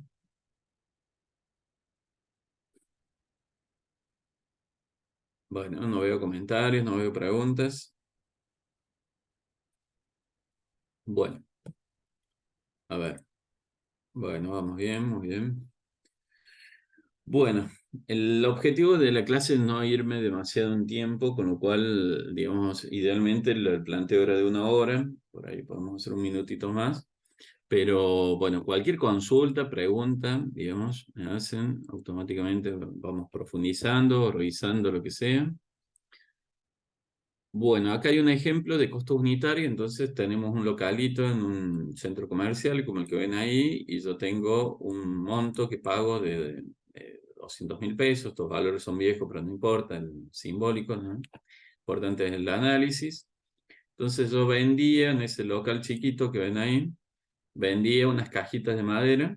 Bueno, no veo comentarios, no veo preguntas. Bueno, a ver. Bueno, vamos bien, muy bien. Bueno, el objetivo de la clase es no irme demasiado en tiempo, con lo cual, digamos, idealmente el planteo era de 1 hora, por ahí podemos hacer un minutito más, pero bueno, cualquier consulta, pregunta, digamos, me hacen, automáticamente vamos profundizando, revisando lo que sea. Bueno, acá hay un ejemplo de costo unitario, entonces tenemos un localito en un centro comercial como el que ven ahí y yo tengo un monto que pago de 200.000 pesos, estos valores son viejos pero no importa, el simbólico, ¿no? Importante es el análisis. Entonces yo vendía en ese local chiquito que ven ahí, vendía unas cajitas de madera,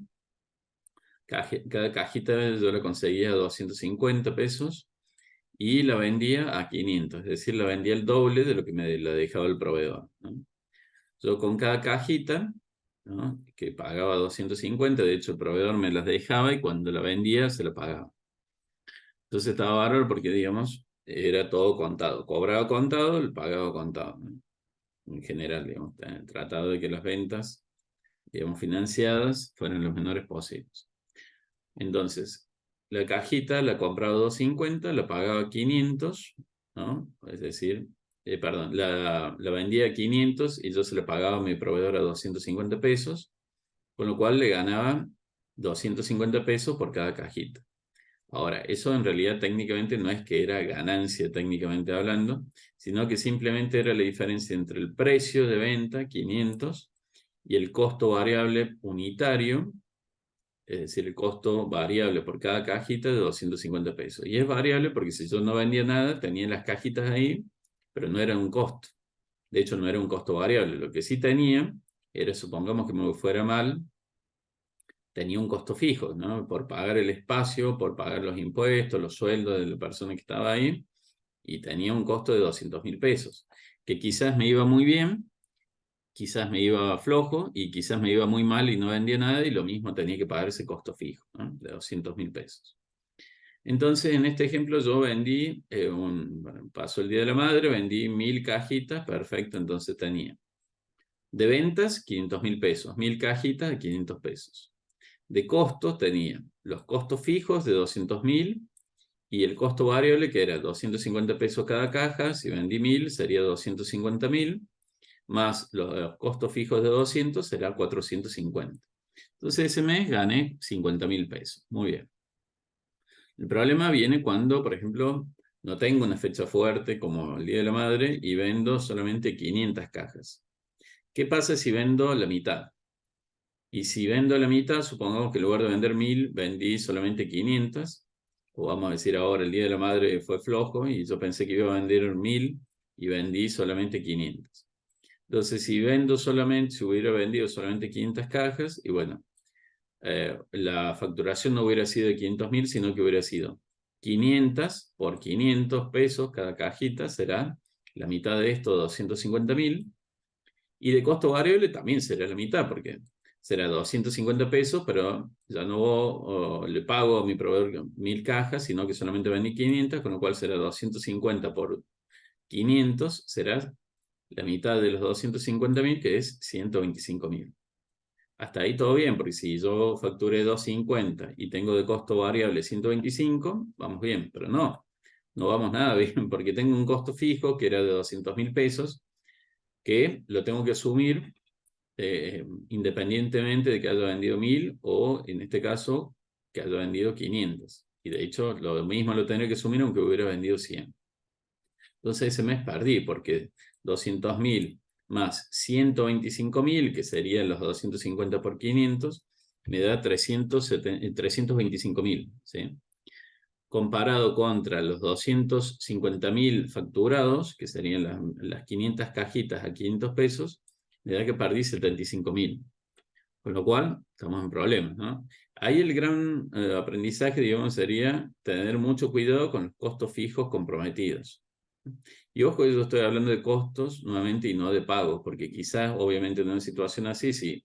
cada cajita yo la conseguía a 250 pesos y la vendía a 500, es decir, la vendía el doble de lo que me la dejaba el proveedor, ¿no? Yo con cada cajita, ¿no? Que pagaba 250, de hecho el proveedor me las dejaba y cuando la vendía se la pagaba. Entonces estaba bárbaro porque, digamos, era todo contado. Cobraba contado, le pagaba contado, ¿no? En general, digamos, tratado de que las ventas, digamos, financiadas fueran los menores posibles. Entonces, la cajita la compraba 250, la pagaba 500, ¿no? Es decir, perdón, la vendía a 500 y yo se la pagaba a mi proveedor a 250 pesos, con lo cual le ganaba 250 pesos por cada cajita. Ahora, eso en realidad técnicamente no es que era ganancia técnicamente hablando, sino que simplemente era la diferencia entre el precio de venta, 500, y el costo variable unitario, es decir, el costo variable por cada cajita de 250 pesos. Y es variable porque si yo no vendía nada, tenía las cajitas ahí, pero no era un costo. De hecho, no era un costo variable. Lo que sí tenía era, supongamos que me fuera mal, tenía un costo fijo, ¿no? Por pagar el espacio, por pagar los impuestos, los sueldos de la persona que estaba ahí, y tenía un costo de 200.000 pesos, que quizás me iba muy bien, quizás me iba flojo y quizás me iba muy mal y no vendía nada y lo mismo tenía que pagar ese costo fijo, ¿no? De 200.000 pesos. Entonces, en este ejemplo yo vendí, bueno, pasó el Día de la Madre, vendí 1.000 cajitas, perfecto, entonces tenía de ventas 500.000 pesos, 1.000 cajitas de 500 pesos. de costos tenía los costos fijos de 200.000 y el costo variable que era 250 pesos cada caja. Si vendí 1.000 sería 250.000, más los costos fijos de 200 será 450. Entonces ese mes gané 50.000 pesos. Muy bien. El problema viene cuando, por ejemplo, no tengo una fecha fuerte como el Día de la Madre y vendo solamente 500 cajas. ¿Qué pasa si vendo la mitad? Y si vendo la mitad, supongamos que en lugar de vender 1.000, vendí solamente 500. O vamos a decir ahora, el Día de la Madre fue flojo y yo pensé que iba a vender 1.000 y vendí solamente 500. Entonces, si hubiera vendido solamente 500 cajas, y bueno, la facturación no hubiera sido de 500.000, sino que hubiera sido 500 por 500 pesos cada cajita, será la mitad de esto, 250.000. Y de costo variable también será la mitad, porque será 250 pesos, pero ya no le pago a mi proveedor 1.000 cajas, sino que solamente vendí 500, con lo cual será 250 por 500, será la mitad de los 250.000, que es 125.000. Hasta ahí todo bien, porque si yo facturé 250 y tengo de costo variable 125, vamos bien, pero no vamos nada bien, porque tengo un costo fijo que era de 200.000 pesos, que lo tengo que asumir independientemente de que haya vendido 1.000 o, en este caso, que haya vendido 500. Y de hecho, lo mismo lo tendré que asumir aunque hubiera vendido 100. Entonces ese mes perdí porque 200.000 más 125.000, que serían los 250 por 500, me da 325.000, ¿sí? Comparado contra los 250.000 facturados, que serían las 500 cajitas a 500 pesos, me da que perdí 75.000. Con lo cual, estamos en problemas, ¿no? Ahí el gran aprendizaje, digamos, sería tener mucho cuidado con los costos fijos comprometidos. Y ojo, yo estoy hablando de costos nuevamente y no de pagos, porque quizás, obviamente, en una situación así, si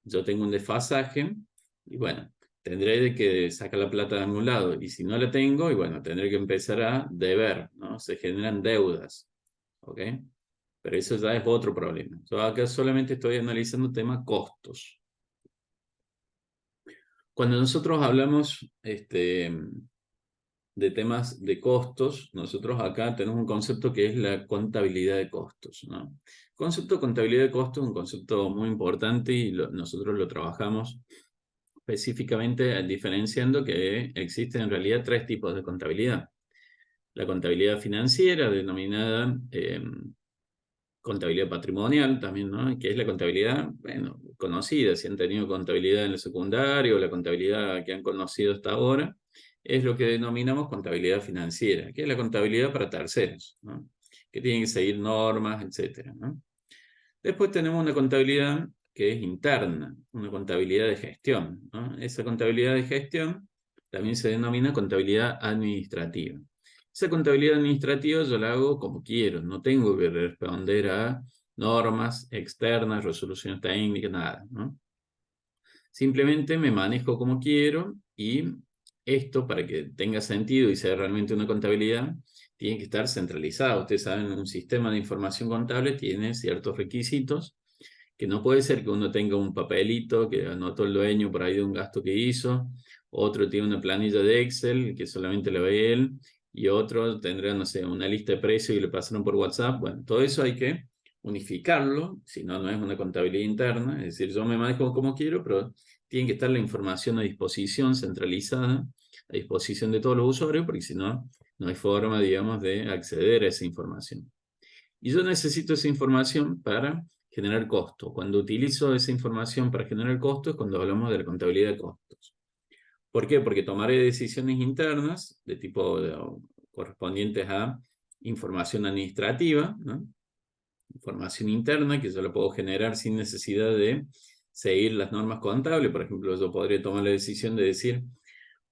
yo tengo un desfasaje, y bueno, tendré que sacar la plata de algún lado, y si no la tengo, y bueno, tendré que empezar a deber, ¿no? Se generan deudas, ¿ok? Pero eso ya es otro problema. Yo acá solamente estoy analizando tema costos. Cuando nosotros hablamos de temas de costos, nosotros acá tenemos un concepto que es la contabilidad de costos, ¿no? El concepto de contabilidad de costos es un concepto muy importante y nosotros lo trabajamos específicamente diferenciando que existen en realidad tres tipos de contabilidad. La contabilidad financiera, denominada contabilidad patrimonial también, ¿no? Que es la contabilidad, bueno, conocida, si han tenido contabilidad en el secundario, o la contabilidad que han conocido hasta ahora, es lo que denominamos contabilidad financiera, que es la contabilidad para terceros, ¿no? Que tienen que seguir normas, etcétera, ¿no? Después tenemos una contabilidad que es interna, una contabilidad de gestión, ¿no? Esa contabilidad de gestión también se denomina contabilidad administrativa. Esa contabilidad administrativa yo la hago como quiero, no tengo que responder a normas externas, resoluciones técnicas, nada, ¿no? Simplemente me manejo como quiero y esto, para que tenga sentido y sea realmente una contabilidad, tiene que estar centralizado. Ustedes saben, un sistema de información contable tiene ciertos requisitos, que no puede ser que uno tenga un papelito que anotó el dueño por ahí de un gasto que hizo, otro tiene una planilla de Excel que solamente la ve él, y otro tendrá, no sé, una lista de precios y le pasaron por WhatsApp. Bueno, todo eso hay que unificarlo, si no, no es una contabilidad interna, es decir, yo me manejo como quiero, pero tiene que estar la información a disposición, centralizada, a disposición de todos los usuarios, porque si no, no hay forma, digamos, de acceder a esa información. Y yo necesito esa información para generar costo. Cuando utilizo esa información para generar costo es cuando hablamos de la contabilidad de costos. ¿Por qué? Porque tomaré decisiones internas de tipo correspondientes a información administrativa, ¿no? Información interna que yo la puedo generar sin necesidad de seguir las normas contables. Por ejemplo, yo podría tomar la decisión de decir,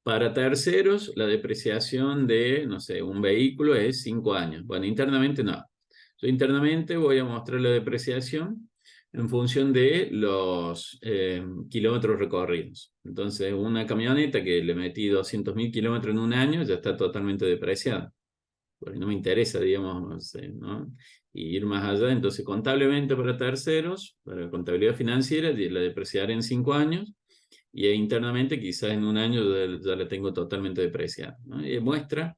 para terceros, la depreciación de, no sé, un vehículo es 5 años. Bueno, internamente no. Yo internamente voy a mostrar la depreciación en función de los kilómetros recorridos. Entonces, una camioneta que le metí 200.000 kilómetros en un año ya está totalmente depreciada. Porque no me interesa, digamos, ¿no? Y ir más allá. Entonces, contablemente para terceros, para contabilidad financiera, la depreciaré en 5 años. y internamente quizás en un año ya la tengo totalmente depreciada, ¿no? Y muestra,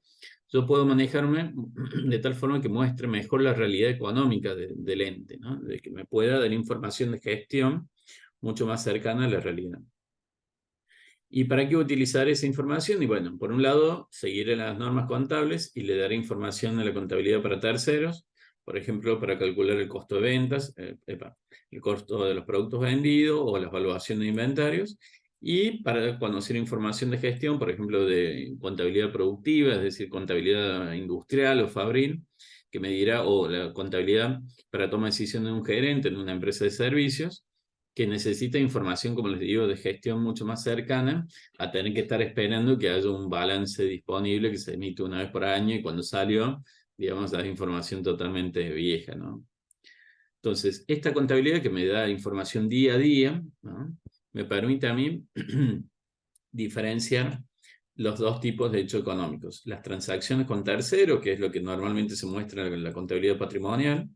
yo puedo manejarme de tal forma que muestre mejor la realidad económica del ente, ¿no? De que me pueda dar información de gestión mucho más cercana a la realidad. ¿Y para qué utilizar esa información? Y bueno, por un lado, seguiré las normas contables y le daré información a la contabilidad para terceros, por ejemplo, para calcular el costo de ventas, el costo de los productos vendidos o la evaluación de inventarios, y para conocer información de gestión, por ejemplo, de contabilidad productiva, es decir, contabilidad industrial o fabril, que me dirá, o la contabilidad para toma de decisión de un gerente en una empresa de servicios, que necesita información, como les digo, de gestión mucho más cercana, a tener que estar esperando que haya un balance disponible que se emite una vez por año y cuando salió, digamos, da información totalmente vieja, ¿no? Entonces, esta contabilidad que me da información día a día, ¿no? Me permite a mí diferenciar los dos tipos de hechos económicos. Las transacciones con terceros, que es lo que normalmente se muestra en la contabilidad patrimonial.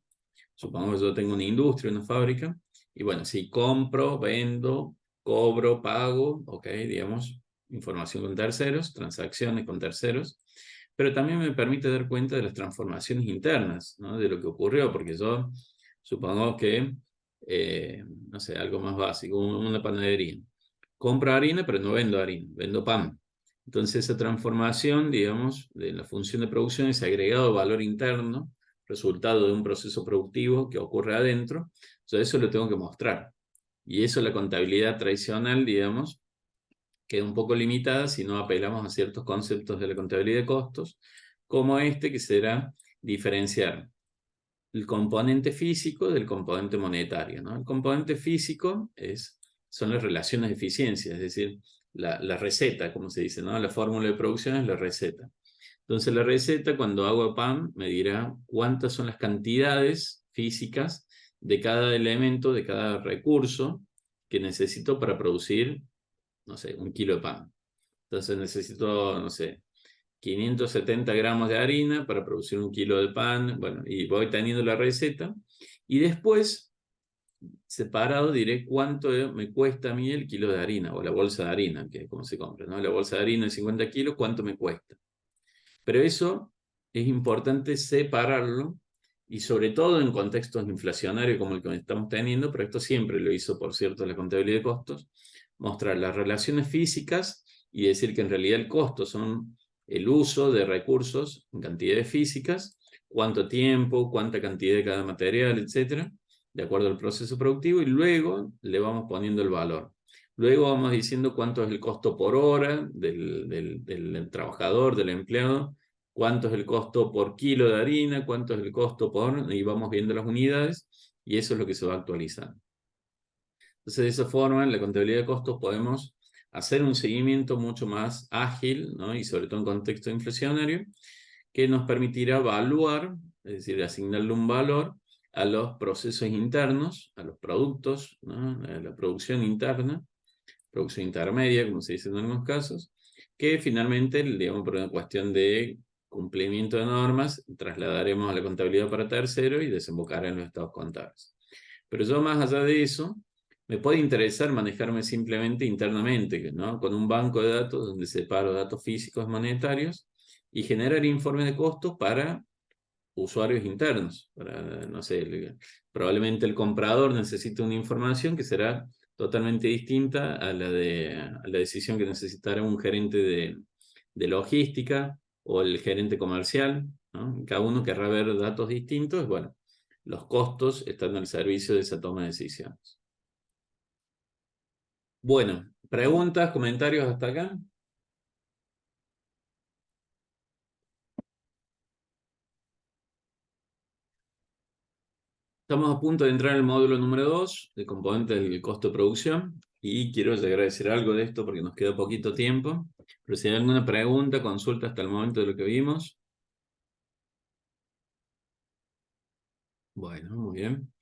Supongamos que yo tengo una industria, una fábrica, y bueno, si compro, vendo, cobro, pago, ok, digamos, información con terceros, transacciones con terceros, pero también me permite dar cuenta de las transformaciones internas, ¿no? De lo que ocurrió, porque yo supongo que, no sé, algo más básico, una panadería. Compro harina, pero no vendo harina, vendo pan. Entonces esa transformación, digamos, de la función de producción, ese agregado de valor interno, resultado de un proceso productivo que ocurre adentro, yo eso lo tengo que mostrar. Y eso la contabilidad tradicional, digamos, queda un poco limitada si no apelamos a ciertos conceptos de la contabilidad de costos, como este que será diferenciar el componente físico del componente monetario, ¿no? El componente físico son las relaciones de eficiencia, es decir, la receta, como se dice, ¿no? La fórmula de producción es la receta. Entonces la receta, cuando hago pan, me dirá cuántas son las cantidades físicas de cada elemento, de cada recurso que necesito para producir, no sé, 1 kilo de pan. Entonces necesito, no sé, 570 gramos de harina para producir 1 kilo de pan. Bueno, y voy teniendo la receta. Y después, separado, diré cuánto me cuesta a mí el kilo de harina o la bolsa de harina, que es como se compra, ¿no? La bolsa de harina de 50 kilos, ¿cuánto me cuesta? Pero eso es importante separarlo y sobre todo en contextos inflacionarios como el que estamos teniendo, pero esto siempre lo hizo, por cierto, la contabilidad de costos, mostrar las relaciones físicas y decir que en realidad el costo son el uso de recursos en cantidades físicas, cuánto tiempo, cuánta cantidad de cada material, etcétera, de acuerdo al proceso productivo, y luego le vamos poniendo el valor. Luego vamos diciendo cuánto es el costo por hora del trabajador, del empleado, cuánto es el costo por kilo de harina, cuánto es el costo por... y vamos viendo las unidades y eso es lo que se va actualizando. Entonces, de esa forma, en la contabilidad de costos podemos hacer un seguimiento mucho más ágil, ¿no? Y sobre todo en contexto inflacionario, que nos permitirá evaluar, es decir, asignarle un valor a los procesos internos, a los productos, ¿no? A la producción interna, producción intermedia, como se dice en algunos casos, que finalmente, digamos, por una cuestión de cumplimiento de normas, trasladaremos a la contabilidad para tercero y desembocará en los estados contables. Pero yo más allá de eso, me puede interesar manejarme simplemente internamente, ¿no? Con un banco de datos donde separo datos físicos monetarios y generar informes de costos para usuarios internos. Para, no sé, probablemente el comprador necesite una información que será totalmente distinta a la decisión que necesitará un gerente de logística o el gerente comercial, ¿no? Cada uno querrá ver datos distintos. Bueno, los costos están al servicio de esa toma de decisiones. Bueno, preguntas, comentarios hasta acá. Estamos a punto de entrar en el módulo número 2, de componentes del costo de producción, y quiero llegar a decir algo de esto porque nos queda poquito tiempo. Pero si hay alguna pregunta, consulta hasta el momento de lo que vimos. Bueno, muy bien.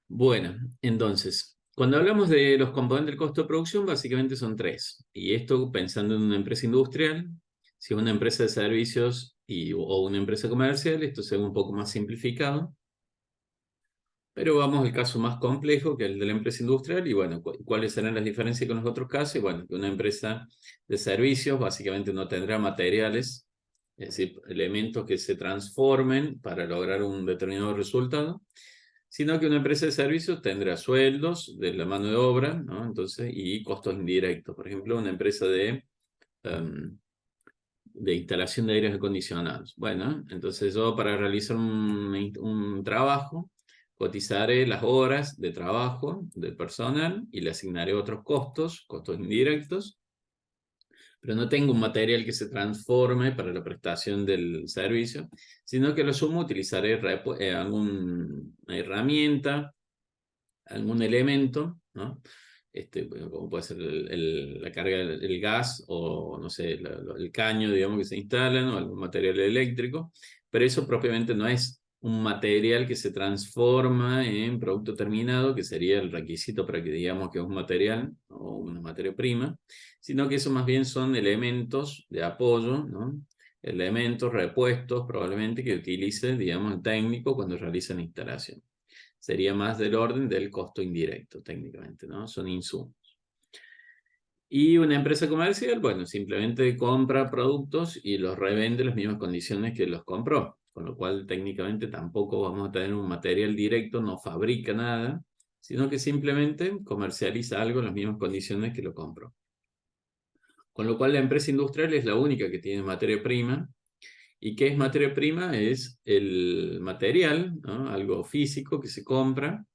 Bueno, entonces, cuando hablamos de los componentes del costo de producción, básicamente son tres. Y esto pensando en una empresa industrial, si es una empresa de servicios o una empresa comercial, esto se ve un poco más simplificado. Pero vamos al caso más complejo, que es el de la empresa industrial, y bueno, ¿cuáles serán las diferencias con los otros casos? Y bueno, que una empresa de servicios básicamente no tendrá materiales, es decir, elementos que se transformen para lograr un determinado resultado, sino que una empresa de servicios tendrá sueldos de la mano de obra, ¿no? Entonces, y costos indirectos. Por ejemplo, una empresa em, de instalación de aires acondicionados. Bueno, entonces yo para realizar un trabajo cotizaré las horas de trabajo del personal y le asignaré otros costos, costos indirectos, pero no tengo un material que se transforme para la prestación del servicio, sino que lo sumo utilizaré alguna herramienta, algún elemento, ¿no? Bueno, como puede ser la carga del gas o, no sé, el caño, digamos, que se instalan o algún material eléctrico, pero eso propiamente no es un material que se transforma en producto terminado, que sería el requisito para que digamos que es un material o una materia prima, sino que eso más bien son elementos de apoyo, ¿no? Elementos, repuestos, probablemente que utilice, digamos, el técnico cuando realiza la instalación. Sería más del orden del costo indirecto, técnicamente, ¿no? Son insumos. Y una empresa comercial, bueno, simplemente compra productos y los revende en las mismas condiciones que los compró, con lo cual técnicamente tampoco vamos a tener un material directo, no fabrica nada, sino que simplemente comercializa algo en las mismas condiciones que lo compró. Con lo cual la empresa industrial es la única que tiene materia prima. ¿Y qué es materia prima? Es el material, ¿no? Algo físico que se compra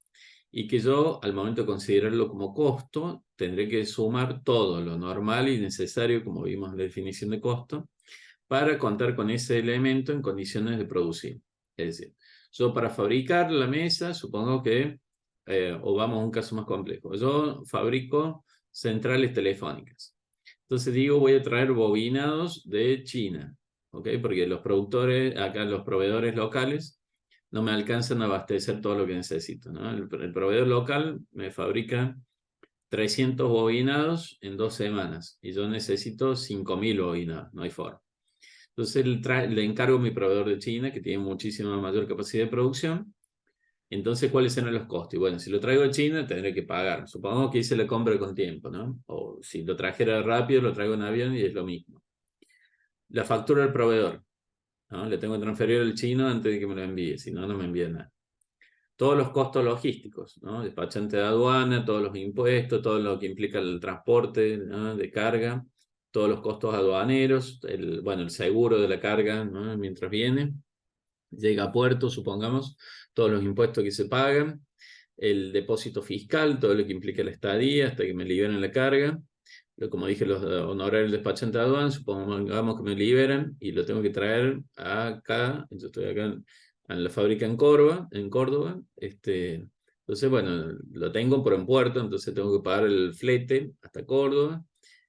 y que yo, al momento de considerarlo como costo, tendré que sumar todo lo normal y necesario, como vimos en la definición de costo, para contar con ese elemento en condiciones de producir. Es decir, yo para fabricar la mesa, supongo que, o vamos a un caso más complejo, yo fabrico centrales telefónicas. Entonces digo, voy a traer bobinados de China, ¿ok? Porque los productores, acá los proveedores locales, no me alcanzan a abastecer todo lo que necesito, ¿no? El proveedor local me fabrica 300 bobinados en 2 semanas y yo necesito 5.000 bobinados, no hay forma. Entonces le encargo a mi proveedor de China, que tiene muchísima mayor capacidad de producción. Entonces, ¿cuáles serán los costos? Y bueno, si lo traigo de China, tendré que pagar. Supongamos que hice la compra con tiempo, ¿no? O si lo trajera rápido, lo traigo en avión y es lo mismo. La factura del proveedor, ¿no? Le tengo que transferir al chino antes de que me lo envíe, si no, no me envía nada. Todos los costos logísticos, ¿no? Despachante de aduana, todos los impuestos, todo lo que implica el transporte, ¿no? De carga, todos los costos aduaneros, bueno, el seguro de la carga, ¿no? Mientras viene, llega a puerto, supongamos, todos los impuestos que se pagan, el depósito fiscal, todo lo que implica la estadía hasta que me liberen la carga. Como dije, los honorarios del despachante de aduana, supongamos que me liberan y lo tengo que traer acá. Yo estoy acá en la fábrica en Córdoba. Entonces, bueno, lo tengo por en puerto, entonces tengo que pagar el flete hasta Córdoba.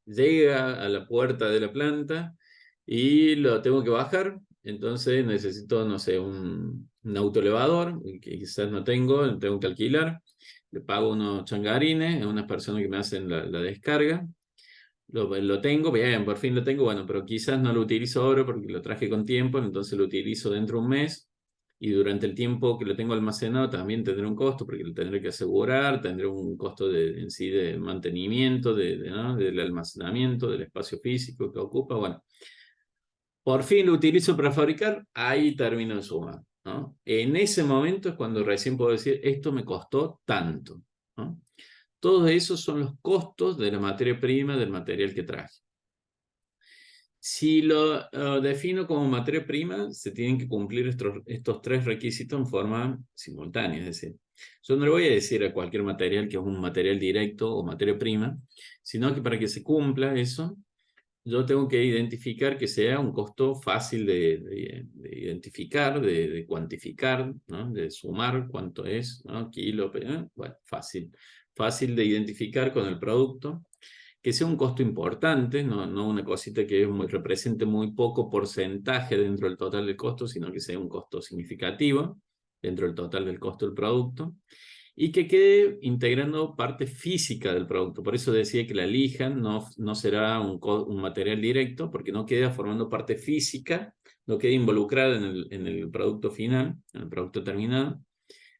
Llega a la puerta de la planta y lo tengo que bajar. Entonces necesito, no sé, un autoelevador, que quizás no tengo que alquilar. Le pago unos changarines a unas personas que me hacen la descarga. Lo tengo, bien, por fin lo tengo, bueno, pero quizás no lo utilizo ahora porque lo traje con tiempo, entonces lo utilizo dentro de un mes y durante el tiempo que lo tengo almacenado también tendré un costo porque lo tendré que asegurar, tendré un costo en sí de mantenimiento, ¿no? Del almacenamiento, del espacio físico que ocupa, bueno. Por fin lo utilizo para fabricar, ahí termino de sumar, ¿no? En ese momento es cuando recién puedo decir, esto me costó tanto, ¿no? Todos esos son los costos de la materia prima del material que traje. Si lo defino como materia prima, se tienen que cumplir estos 3 requisitos en forma simultánea. Es decir, yo no le voy a decir a cualquier material que es un material directo o materia prima, sino que para que se cumpla eso, yo tengo que identificar que sea un costo fácil de identificar, de cuantificar, ¿no? De sumar cuánto es, ¿no? Kilo, bueno, fácil de identificar con el producto, que sea un costo importante, no una cosita que represente muy poco porcentaje dentro del total del costo, sino que sea un costo significativo dentro del total del costo del producto y que quede integrando parte física del producto. Por eso decía que la lija no será un material directo, porque no queda formando parte física, no queda involucrada en el producto final, en el producto terminado,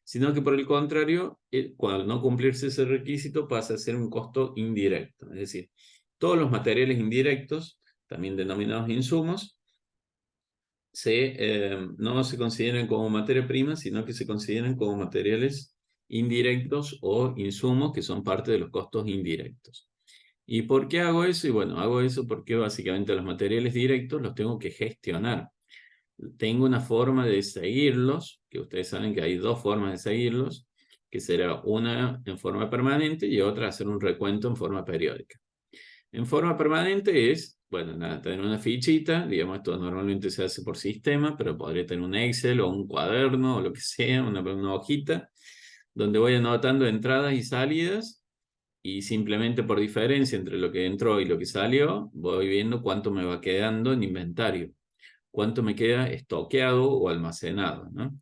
sino que por el contrario, al no cumplirse ese requisito pasa a ser un costo indirecto. Es decir, todos los materiales indirectos, también denominados insumos, no se consideran como materia prima, sino que se consideran como materiales indirectos o insumos que son parte de los costos indirectos. ¿Y por qué hago eso? Y bueno, hago eso porque básicamente los materiales directos los tengo que gestionar. Tengo una forma de seguirlos, que ustedes saben que hay dos formas de seguirlos, que será una en forma permanente y otra hacer un recuento en forma periódica. En forma permanente es, bueno, nada, tener una fichita, digamos, esto normalmente se hace por sistema, pero podría tener un Excel o un cuaderno o lo que sea, una hojita, donde voy anotando entradas y salidas y simplemente por diferencia entre lo que entró y lo que salió, voy viendo cuánto me va quedando en inventario, cuánto me queda estoqueado o almacenado, ¿no?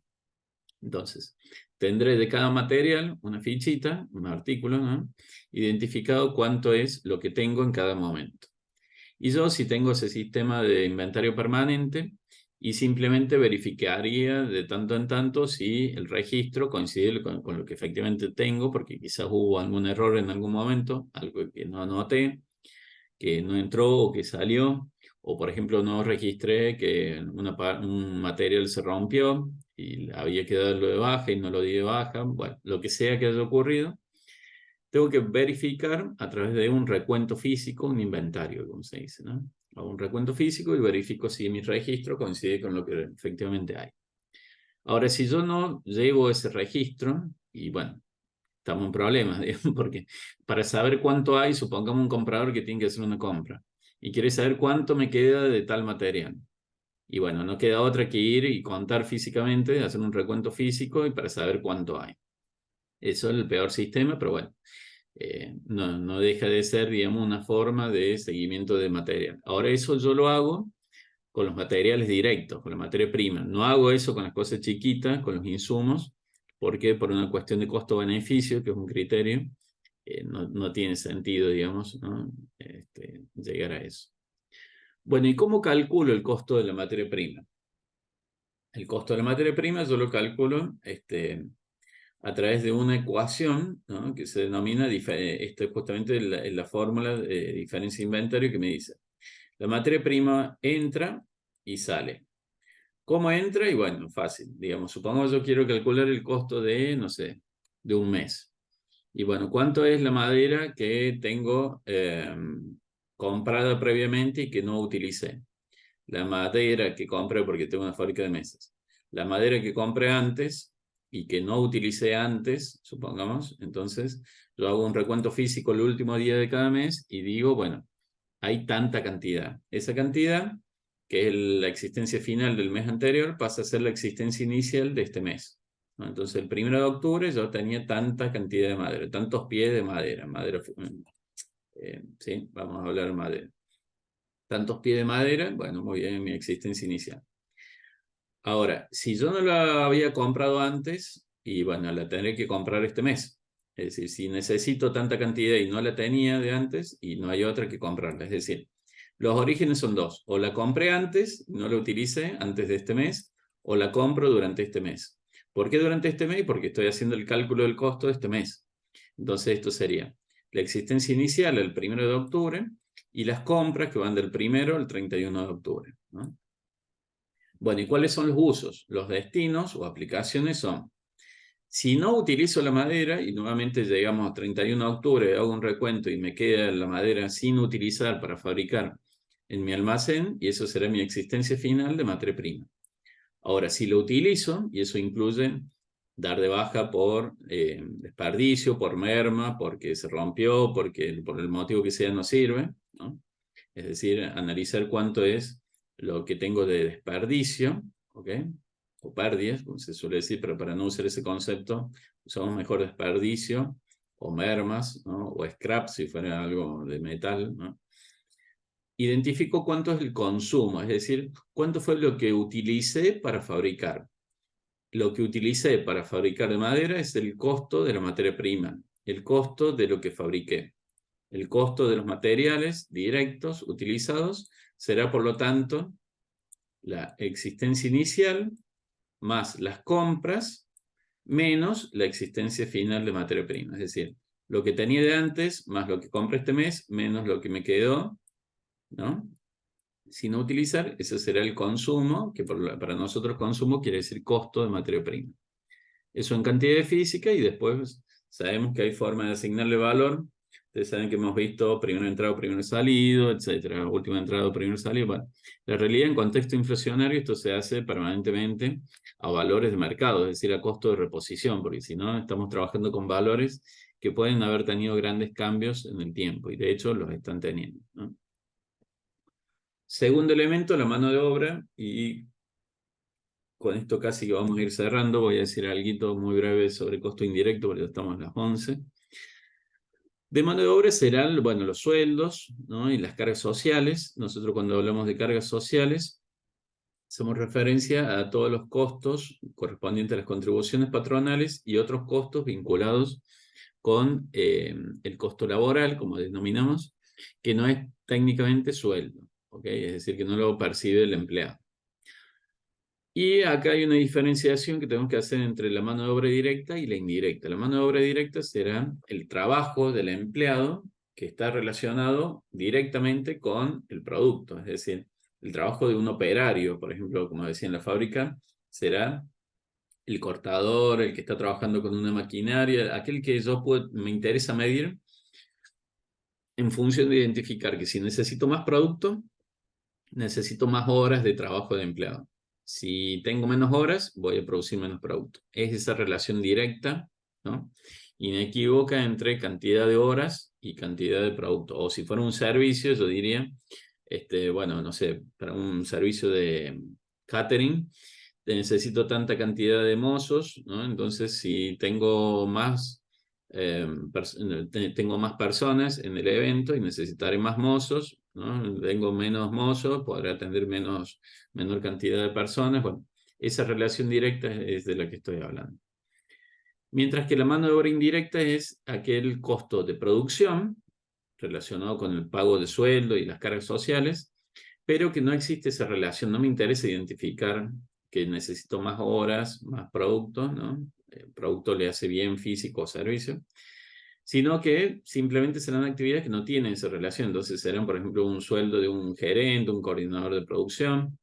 Entonces, tendré de cada material una fichita, un artículo, ¿no? Identificado cuánto es lo que tengo en cada momento. Y yo, si tengo ese sistema de inventario permanente, y simplemente verificaría de tanto en tanto si el registro coincide con lo que efectivamente tengo, porque quizás hubo algún error en algún momento, algo que no anoté, que no entró o que salió, o por ejemplo no registré que un material se rompió y había que darlo de baja y no lo di de baja, bueno, lo que sea que haya ocurrido, tengo que verificar a través de un recuento físico, un inventario, como se dice, ¿no? Hago un recuento físico y verifico si mi registro coincide con lo que efectivamente hay. Ahora, si yo no llevo ese registro, y bueno, estamos en problemas, digamos, porque para saber cuánto hay, supongamos un comprador que tiene que hacer una compra y quiere saber cuánto me queda de tal material. Y bueno, no queda otra que ir y contar físicamente, hacer un recuento físico y para saber cuánto hay. Eso es el peor sistema, pero bueno, no deja de ser, digamos, una forma de seguimiento de material. Ahora eso yo lo hago con los materiales directos, con la materia prima. No hago eso con las cosas chiquitas, con los insumos, porque por una cuestión de costo-beneficio, que es un criterio, no tiene sentido, digamos, ¿no? Llegar a eso. Bueno, ¿y cómo calculo el costo de la materia prima? El costo de la materia prima yo lo calculo a través de una ecuación, ¿no? Que se denomina, esto es justamente la fórmula de diferencia de inventario que me dice, la materia prima entra y sale. ¿Cómo entra? Y bueno, fácil, digamos, supongamos yo quiero calcular el costo de, no sé, de un mes. Y bueno, ¿cuánto es la madera que tengo comprada previamente y que no utilicé? La madera que compré porque tengo una fábrica de mesas. La madera que compré antes y que no utilicé antes, supongamos, entonces yo hago un recuento físico el último día de cada mes y digo, bueno, hay tanta cantidad. Esa cantidad, que es la existencia final del mes anterior, pasa a ser la existencia inicial de este mes, ¿no? Entonces el 1 de octubre yo tenía tanta cantidad de madera, tantos pies de madera, sí, vamos a hablar de madera. Tantos pies de madera, bueno, muy bien, mi existencia inicial. Ahora, si yo no la había comprado antes, y bueno, la tendré que comprar este mes. Es decir, si necesito tanta cantidad y no la tenía de antes, y no hay otra que comprarla. Es decir, los orígenes son dos. O la compré antes, no la utilicé antes de este mes, o la compro durante este mes. ¿Por qué durante este mes? Porque estoy haciendo el cálculo del costo de este mes. Entonces esto sería la existencia inicial el 1 de octubre y las compras que van del 1 al 31 de octubre, ¿no? Bueno, ¿y cuáles son los usos? Los destinos o aplicaciones son, si no utilizo la madera y nuevamente llegamos a 31 de octubre, hago un recuento y me queda la madera sin utilizar para fabricar en mi almacén, y eso será mi existencia final de materia prima. Ahora, si lo utilizo, y eso incluye dar de baja por desperdicio, por merma, porque se rompió, porque por el motivo que sea no sirve, ¿no? Es decir, analizar cuánto es lo que tengo de desperdicio, ¿ok? O pérdidas, como se suele decir, pero para no usar ese concepto, usamos mejor desperdicio o mermas, ¿no? O scrap si fuera algo de metal, ¿no? Identifico cuánto es el consumo, es decir, cuánto fue lo que utilicé para fabricar. Lo que utilicé para fabricar de madera es el costo de la materia prima, el costo de lo que fabriqué. El costo de los materiales directos utilizados será, por lo tanto, la existencia inicial más las compras menos la existencia final de materia prima. Es decir, lo que tenía de antes, más lo que compré este mes, menos lo que me quedó, ¿no? Sin utilizar, ese será el consumo, que para nosotros consumo quiere decir costo de materia prima. Eso en cantidad de física, y después sabemos que hay forma de asignarle valor. Ustedes saben que hemos visto primero entrado, primero salido, etcétera, último entrado, primero salido. Bueno, la realidad en contexto inflacionario esto se hace permanentemente a valores de mercado, es decir, a costo de reposición, porque si no estamos trabajando con valores que pueden haber tenido grandes cambios en el tiempo, y de hecho los están teniendo, ¿no? Segundo elemento, la mano de obra, y con esto casi que vamos a ir cerrando. Voy a decir algo muy breve sobre costo indirecto, porque ya estamos a las 11. De mano de obra serán, bueno, los sueldos, ¿no? Y las cargas sociales. Nosotros cuando hablamos de cargas sociales, hacemos referencia a todos los costos correspondientes a las contribuciones patronales y otros costos vinculados con el costo laboral, como denominamos, que no es técnicamente sueldo, ¿ok? Es decir, que no lo percibe el empleado. Y acá hay una diferenciación que tenemos que hacer entre la mano de obra directa y la indirecta. La mano de obra directa será el trabajo del empleado que está relacionado directamente con el producto. Es decir, el trabajo de un operario, por ejemplo, como decía en la fábrica, será el cortador, el que está trabajando con una maquinaria, aquel que me interesa medir en función de identificar que si necesito más producto, necesito más horas de trabajo de empleado. Si tengo menos horas, voy a producir menos producto. Es esa relación directa, ¿no? Inequívoca entre cantidad de horas y cantidad de producto. O si fuera un servicio, yo diría, bueno, no sé, para un servicio de catering, necesito tanta cantidad de mozos, ¿no? Entonces, si tengo más, tengo más personas en el evento y necesitaré más mozos, ¿no? Tengo menos mozos, podré atender menor cantidad de personas. Bueno, esa relación directa es de la que estoy hablando. Mientras que la mano de obra indirecta es aquel costo de producción relacionado con el pago de sueldo y las cargas sociales, pero que no existe esa relación. No me interesa identificar que necesito más horas, más productos, ¿no? El producto le hace bien físico o servicio, sino que simplemente serán actividades que no tienen esa relación. Entonces serán, por ejemplo, un sueldo de un gerente, un coordinador de producción,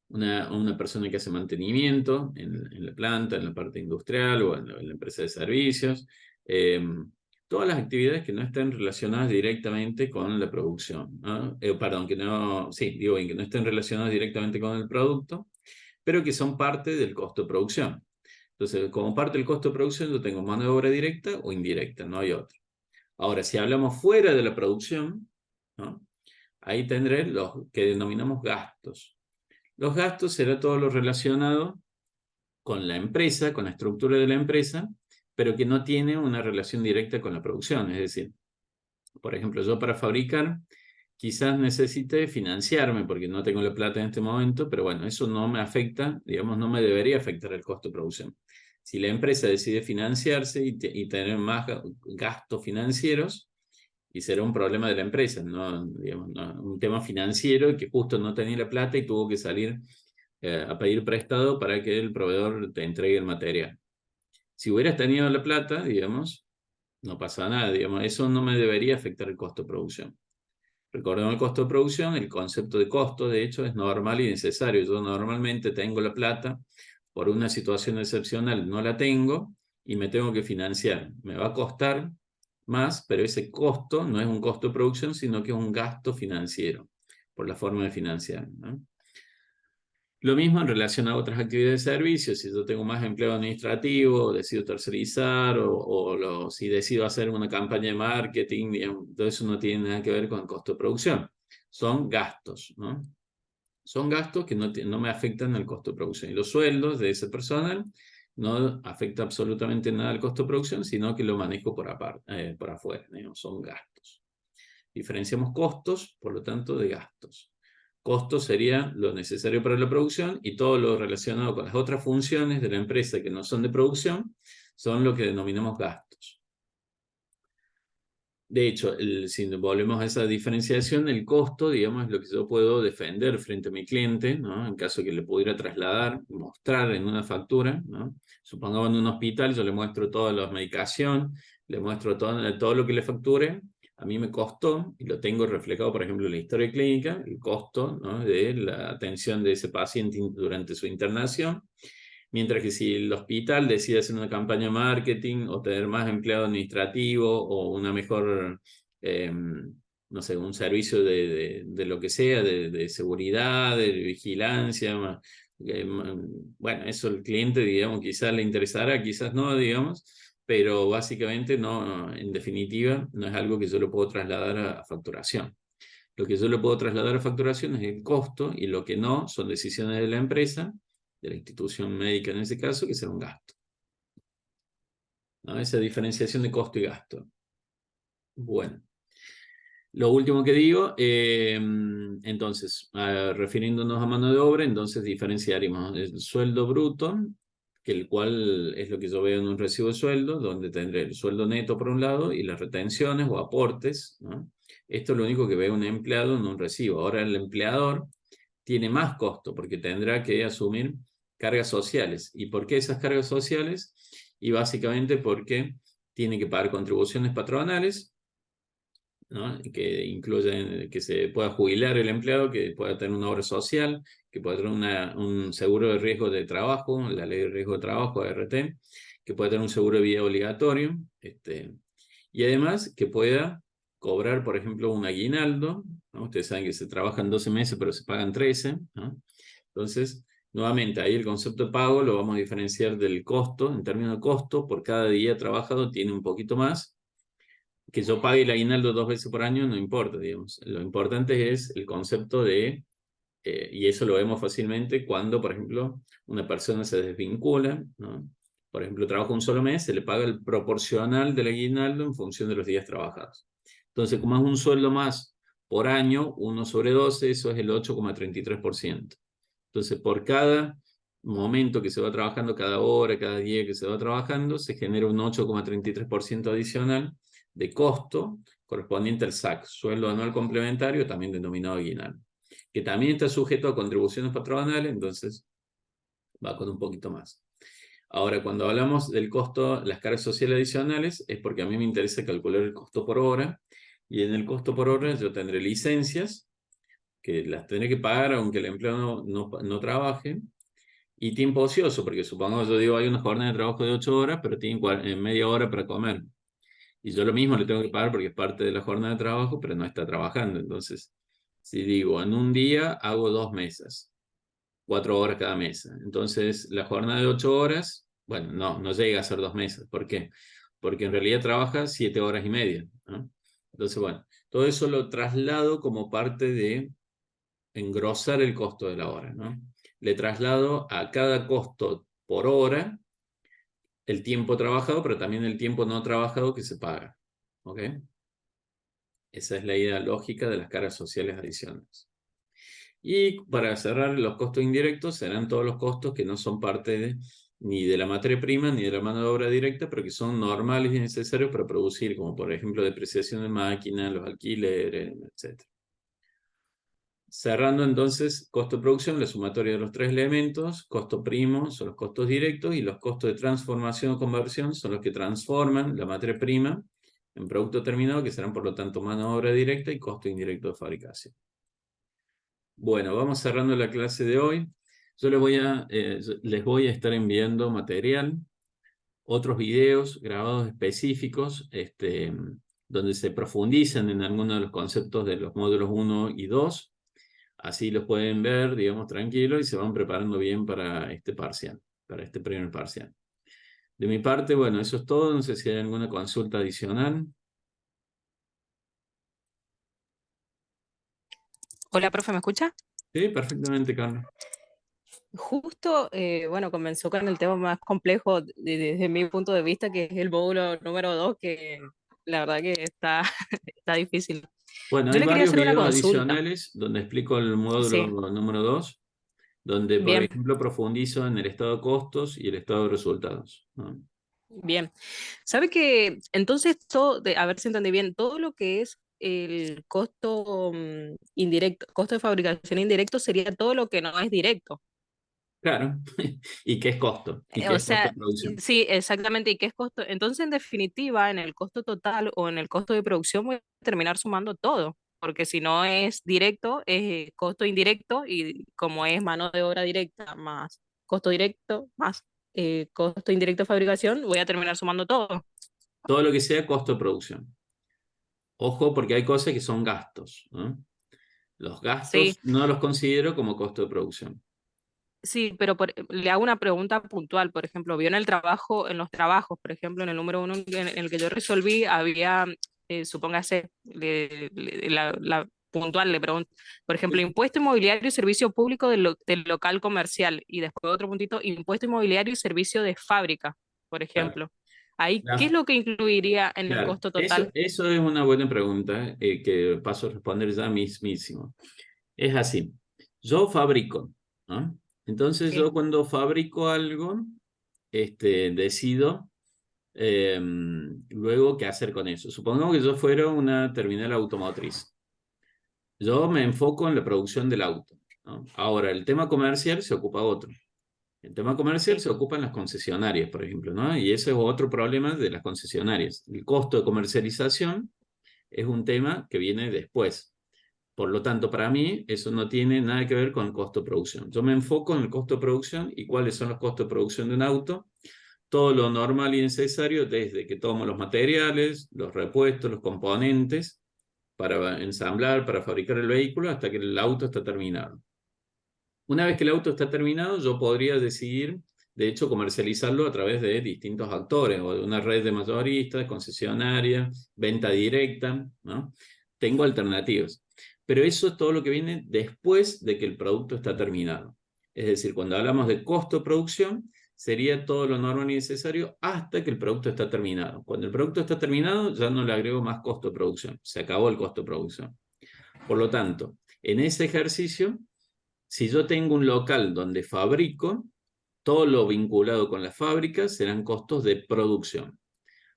una persona que hace mantenimiento en la planta, en la parte industrial o en la empresa de servicios. Todas las actividades que no estén relacionadas directamente con la producción, ¿no? Perdón, que no estén relacionadas directamente con el producto, pero que son parte del costo de producción. Entonces, como parte del costo de producción, yo tengo mano de obra directa o indirecta, no hay otra. Ahora, si hablamos fuera de la producción, ¿no? Ahí tendré los que denominamos gastos. Los gastos será todo lo relacionado con la empresa, con la estructura de la empresa, pero que no tiene una relación directa con la producción. Es decir, por ejemplo, yo para fabricar quizás necesite financiarme porque no tengo la plata en este momento, pero bueno, eso no me afecta, digamos, no me debería afectar el costo de producción. Si la empresa decide financiarse y tener más gastos financieros, y será un problema de la empresa, ¿no? Digamos, no, un tema financiero que justo no tenía la plata y tuvo que salir a pedir prestado para que el proveedor te entregue el material. Si hubieras tenido la plata, digamos, no pasa nada, digamos, eso no me debería afectar el costo de producción. Recordemos el costo de producción, el concepto de costo, de hecho, es normal y necesario. Yo normalmente tengo la plata, por una situación excepcional no la tengo y me tengo que financiar. Me va a costar más, pero ese costo no es un costo de producción, sino que es un gasto financiero, por la forma de financiar, ¿no? Lo mismo en relación a otras actividades de servicio. Si yo tengo más empleo administrativo, decido tercerizar, si decido hacer una campaña de marketing, digamos, todo eso no tiene nada que ver con el costo de producción. Son gastos, ¿no? Son gastos que no me afectan al costo de producción. Y los sueldos de ese personal no afecta absolutamente nada al costo de producción, sino que lo manejo por aparte, por afuera, ¿no? Son gastos. Diferenciamos costos, por lo tanto, de gastos. Costo sería lo necesario para la producción y todo lo relacionado con las otras funciones de la empresa que no son de producción son lo que denominamos gastos. De hecho, si volvemos a esa diferenciación, el costo, digamos, es lo que yo puedo defender frente a mi cliente, ¿no? En caso que le pudiera trasladar, mostrar en una factura, ¿no? Supongamos en un hospital, yo le muestro toda la medicación, le muestro todo lo que le facture, a mí me costó, y lo tengo reflejado, por ejemplo, en la historia clínica, el costo, ¿no? De la atención de ese paciente durante su internación. Mientras que si el hospital decide hacer una campaña de marketing o tener más empleado administrativo o una mejor, no sé, un servicio de lo que sea, de seguridad, de vigilancia, bueno, eso el cliente, digamos, quizás le interesará, quizás no, digamos, pero básicamente no, en definitiva, no es algo que yo lo puedo trasladar a facturación. Lo que yo le puedo trasladar a facturación es el costo y lo que no son decisiones de la empresa, de la institución médica en ese caso, que será un gasto, ¿no? Esa diferenciación de costo y gasto. Bueno, lo último que digo, entonces, refiriéndonos a mano de obra, entonces diferenciaremos el sueldo bruto, que el cual es lo que yo veo en un recibo de sueldo, donde tendré el sueldo neto por un lado y las retenciones o aportes, ¿no? Esto es lo único que ve un empleado en un recibo. Ahora el empleador tiene más costo porque tendrá que asumir cargas sociales. ¿Y por qué esas cargas sociales? Y básicamente porque tiene que pagar contribuciones patronales, ¿no? Que incluyen que se pueda jubilar el empleado, que pueda tener una obra social, que pueda tener un seguro de riesgo de trabajo, la ley de riesgo de trabajo, ART, que pueda tener un seguro de vida obligatorio, y además que pueda cobrar, por ejemplo, un aguinaldo, ¿no? Ustedes saben que se trabajan 12 meses, pero se pagan 13, ¿no? Entonces, nuevamente, ahí el concepto de pago lo vamos a diferenciar del costo. En términos de costo, por cada día trabajado tiene un poquito más. Que yo pague el aguinaldo 2 veces por año no importa, digamos. Lo importante es el concepto de, y eso lo vemos fácilmente cuando, por ejemplo, una persona se desvincula, ¿no? Por ejemplo, trabaja un solo mes, se le paga el proporcional del aguinaldo en función de los días trabajados. Entonces, como es un sueldo más por año, 1/12, eso es el 8,33%. Entonces, por cada momento que se va trabajando, cada hora, cada día que se va trabajando, se genera un 8,33% adicional de costo correspondiente al SAC, sueldo anual complementario, también denominado aguinaldo, que también está sujeto a contribuciones patronales, entonces va con un poquito más. Ahora, cuando hablamos del costo, las cargas sociales adicionales, es porque a mí me interesa calcular el costo por hora, y en el costo por hora yo tendré licencias, que las tendré que pagar aunque el empleado no trabaje, y tiempo ocioso, porque supongamos, yo digo, hay una jornada de trabajo de 8 horas, pero tienen media hora para comer. Y yo lo mismo le tengo que pagar porque es parte de la jornada de trabajo, pero no está trabajando. Entonces, si digo, en un día hago 2 mesas, 4 horas cada mesa. Entonces, la jornada de 8 horas, bueno, no llega a ser 2 mesas. ¿Por qué? Porque en realidad trabaja 7 horas y media, ¿no? Entonces, bueno, todo eso lo traslado como parte de engrosar el costo de la hora, ¿no? Le traslado a cada costo por hora el tiempo trabajado, pero también el tiempo no trabajado que se paga, ¿ok? Esa es la idea lógica de las cargas sociales adicionales. Y para cerrar, los costos indirectos serán todos los costos que no son parte ni de la materia prima ni de la mano de obra directa, pero que son normales y necesarios para producir, como por ejemplo depreciación de máquinas, los alquileres, etc. Cerrando entonces, costo de producción, la sumatoria de los tres elementos, costo primo son los costos directos y los costos de transformación o conversión son los que transforman la materia prima en producto terminado, que serán por lo tanto mano de obra directa y costo indirecto de fabricación. Bueno, vamos cerrando la clase de hoy. Yo les voy a estar enviando material, otros videos grabados específicos, donde se profundizan en algunos de los conceptos de los módulos 1 y 2. Así los pueden ver, digamos, tranquilos y se van preparando bien para este parcial, para este primer parcial. De mi parte, bueno, eso es todo. No sé si hay alguna consulta adicional. Hola, profe, ¿me escucha? Sí, perfectamente, Carlos. Justo, bueno, comenzó con el tema más complejo desde mi punto de vista, que es el módulo número 2, que la verdad que está, está difícil. Bueno, Yo hay le quería varios hacer una videos consulta. adicionales donde explico el módulo Sí, número 2, donde, por bien, ejemplo, profundizo en el estado de costos y el estado de resultados, ¿no? Bien. ¿Sabe que entonces todo, a ver si entendí bien, todo lo que es el costo indirecto, costo de fabricación indirecto sería todo lo que no es directo? Claro. ¿Y qué es costo? ¿Y qué O es costo de sea, producción? sí, exactamente. ¿Y qué es costo? Entonces, en definitiva, en el costo total o en el costo de producción voy a terminar sumando todo, porque si no es directo, es costo indirecto y como es mano de obra directa más costo directo más costo indirecto de fabricación, voy a terminar sumando todo. Todo lo que sea costo de producción. Ojo, porque hay cosas que son gastos, ¿no? Los Sí, gastos no los considero como costo de producción. sí, pero le hago una pregunta puntual. Por ejemplo, vio en el trabajo, en los trabajos, por ejemplo, en el número uno en el que yo resolví, había, supóngase, la puntual le pregunto, por ejemplo, Sí. impuesto inmobiliario y servicio público del local comercial. Y después otro puntito, impuesto inmobiliario y servicio de fábrica, por Claro. ejemplo. Ahí, ¿qué es La- lo que incluiría en el claro. costo Eso, total? eso es una buena pregunta que paso a responder ya mismísimo. Es así. Yo fabrico, ¿no? Entonces Sí, yo cuando fabrico algo, decido luego qué hacer con eso. Supongamos que yo fuera una terminal automotriz. Yo me enfoco en la producción del auto, ¿no? Ahora, el tema comercial se ocupa otro. El tema comercial sí, se ocupan las concesionarias, por ejemplo, ¿no? Y ese es otro problema de las concesionarias. El costo de comercialización es un tema que viene después. Por lo tanto, para mí, eso no tiene nada que ver con el costo de producción. Yo me enfoco en el costo de producción y cuáles son los costos de producción de un auto, todo lo normal y necesario, desde que tomo los materiales, los repuestos, los componentes, para ensamblar, para fabricar el vehículo, hasta que el auto está terminado. Una vez que el auto está terminado, yo podría decidir, de hecho, comercializarlo a través de distintos actores o de una red de mayoristas, concesionarias, venta directa, ¿no? Tengo alternativas. Pero eso es todo lo que viene después de que el producto está terminado. Es decir, cuando hablamos de costo de producción, sería todo lo normal y necesario hasta que el producto está terminado. Cuando el producto está terminado, ya no le agrego más costo de producción. Se acabó el costo de producción. Por lo tanto, en ese ejercicio, si yo tengo un local donde fabrico, todo lo vinculado con la fábrica serán costos de producción.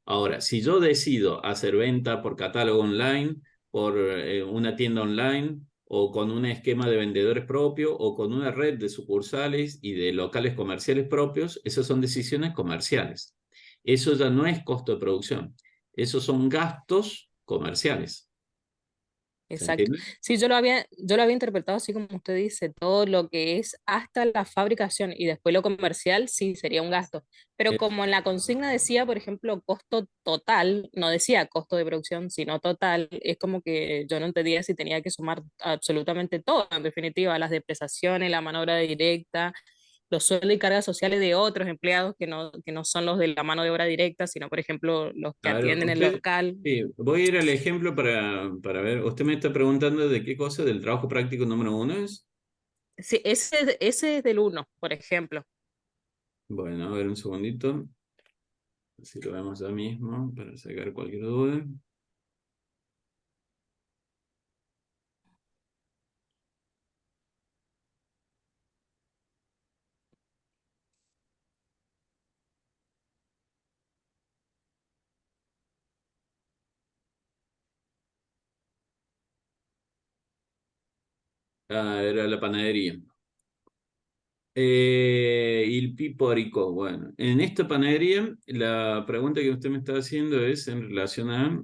Ahora, si yo decido hacer venta por catálogo online, por una tienda online, o con un esquema de vendedores propio, o con una red de sucursales y de locales comerciales propios, esas son decisiones comerciales. Eso ya no es costo de producción. Esos son gastos comerciales. ¿Se exacto. entiende? Sí, yo lo había interpretado así como usted dice, todo lo que es hasta la fabricación y después lo comercial, sí, sería un gasto. Pero como en la consigna decía, por ejemplo, costo total, no decía costo de producción, sino total, es como que yo no entendía si tenía que sumar absolutamente todo, en definitiva, las depreciaciones, la mano de obra directa, los sueldos y cargas sociales de otros empleados que no son los de la mano de obra directa, sino, por ejemplo, los que A ver, atienden el usted, local. sí, voy a ir al ejemplo para ver. Usted me está preguntando de qué cosa, del trabajo práctico número uno es. Sí, ese es del uno, por ejemplo. Bueno, a ver un segundito, si lo vemos ya mismo, para sacar cualquier duda. Ah, era la panadería. Il Piporico. Bueno, en esta panadería, la pregunta que usted me está haciendo es en relación a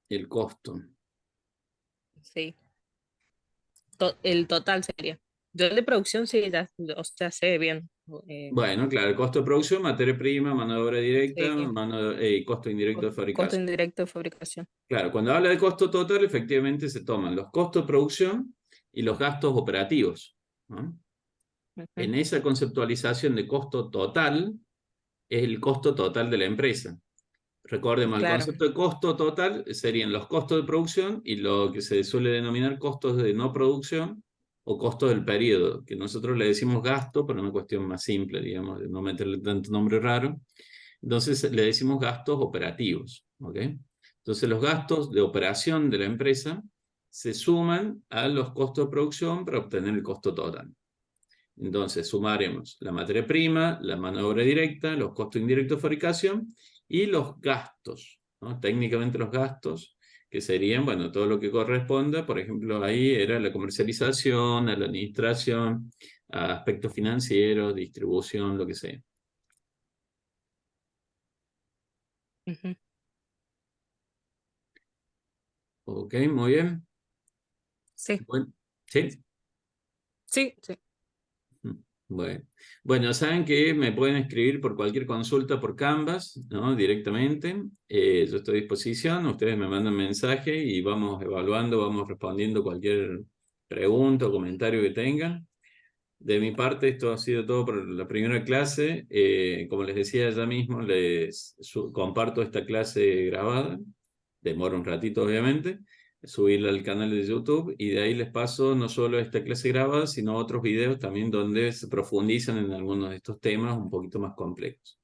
el costo. Sí, el total sería. Yo el de producción sí, ya, o sea, sé bien. Eh, Bueno, claro, el costo de producción, materia prima, mano de obra directa, sí, costo indirecto de costo fabricación. indirecto de fabricación. Claro, cuando habla de costo total, efectivamente se toman los costos de producción y los gastos operativos, ¿no? Ujú. En esa conceptualización de costo total, es el costo total de la empresa. Recordemos, el Claro, concepto de costo total serían los costos de producción y lo que se suele denominar costos de no producción o costos del periodo, que nosotros le decimos gasto, pero una cuestión más simple, digamos, de no meterle tanto nombre raro. Entonces le decimos gastos operativos, ¿ok? Entonces los gastos de operación de la empresa se suman a los costos de producción para obtener el costo total. Entonces sumaremos la materia prima, la mano de obra directa, los costos indirectos de fabricación y los gastos, ¿no? Técnicamente los gastos, que serían, bueno, todo lo que corresponda, por ejemplo, ahí era la comercialización, a la administración, a aspectos financieros, distribución, lo que sea. Ujú. Ok, muy bien. Sí, Bueno, ¿sí? sí, sí. Bueno. Bueno, saben que me pueden escribir por cualquier consulta por Canvas, ¿no? Directamente. Yo estoy a disposición, ustedes me mandan mensaje y vamos evaluando, vamos respondiendo cualquier pregunta o comentario que tengan. De mi parte, esto ha sido todo por la primera clase. Como les decía ya mismo, comparto esta clase grabada. Demora un ratito, obviamente. Subirla al canal de YouTube y de ahí les paso no solo esta clase grabada, sino otros videos también donde se profundizan en algunos de estos temas un poquito más complejos.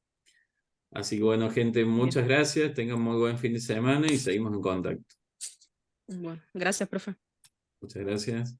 Así que bueno, gente, Bien. muchas gracias. Tengan muy buen fin de semana y seguimos en contacto. Bueno, gracias, profe. Muchas gracias.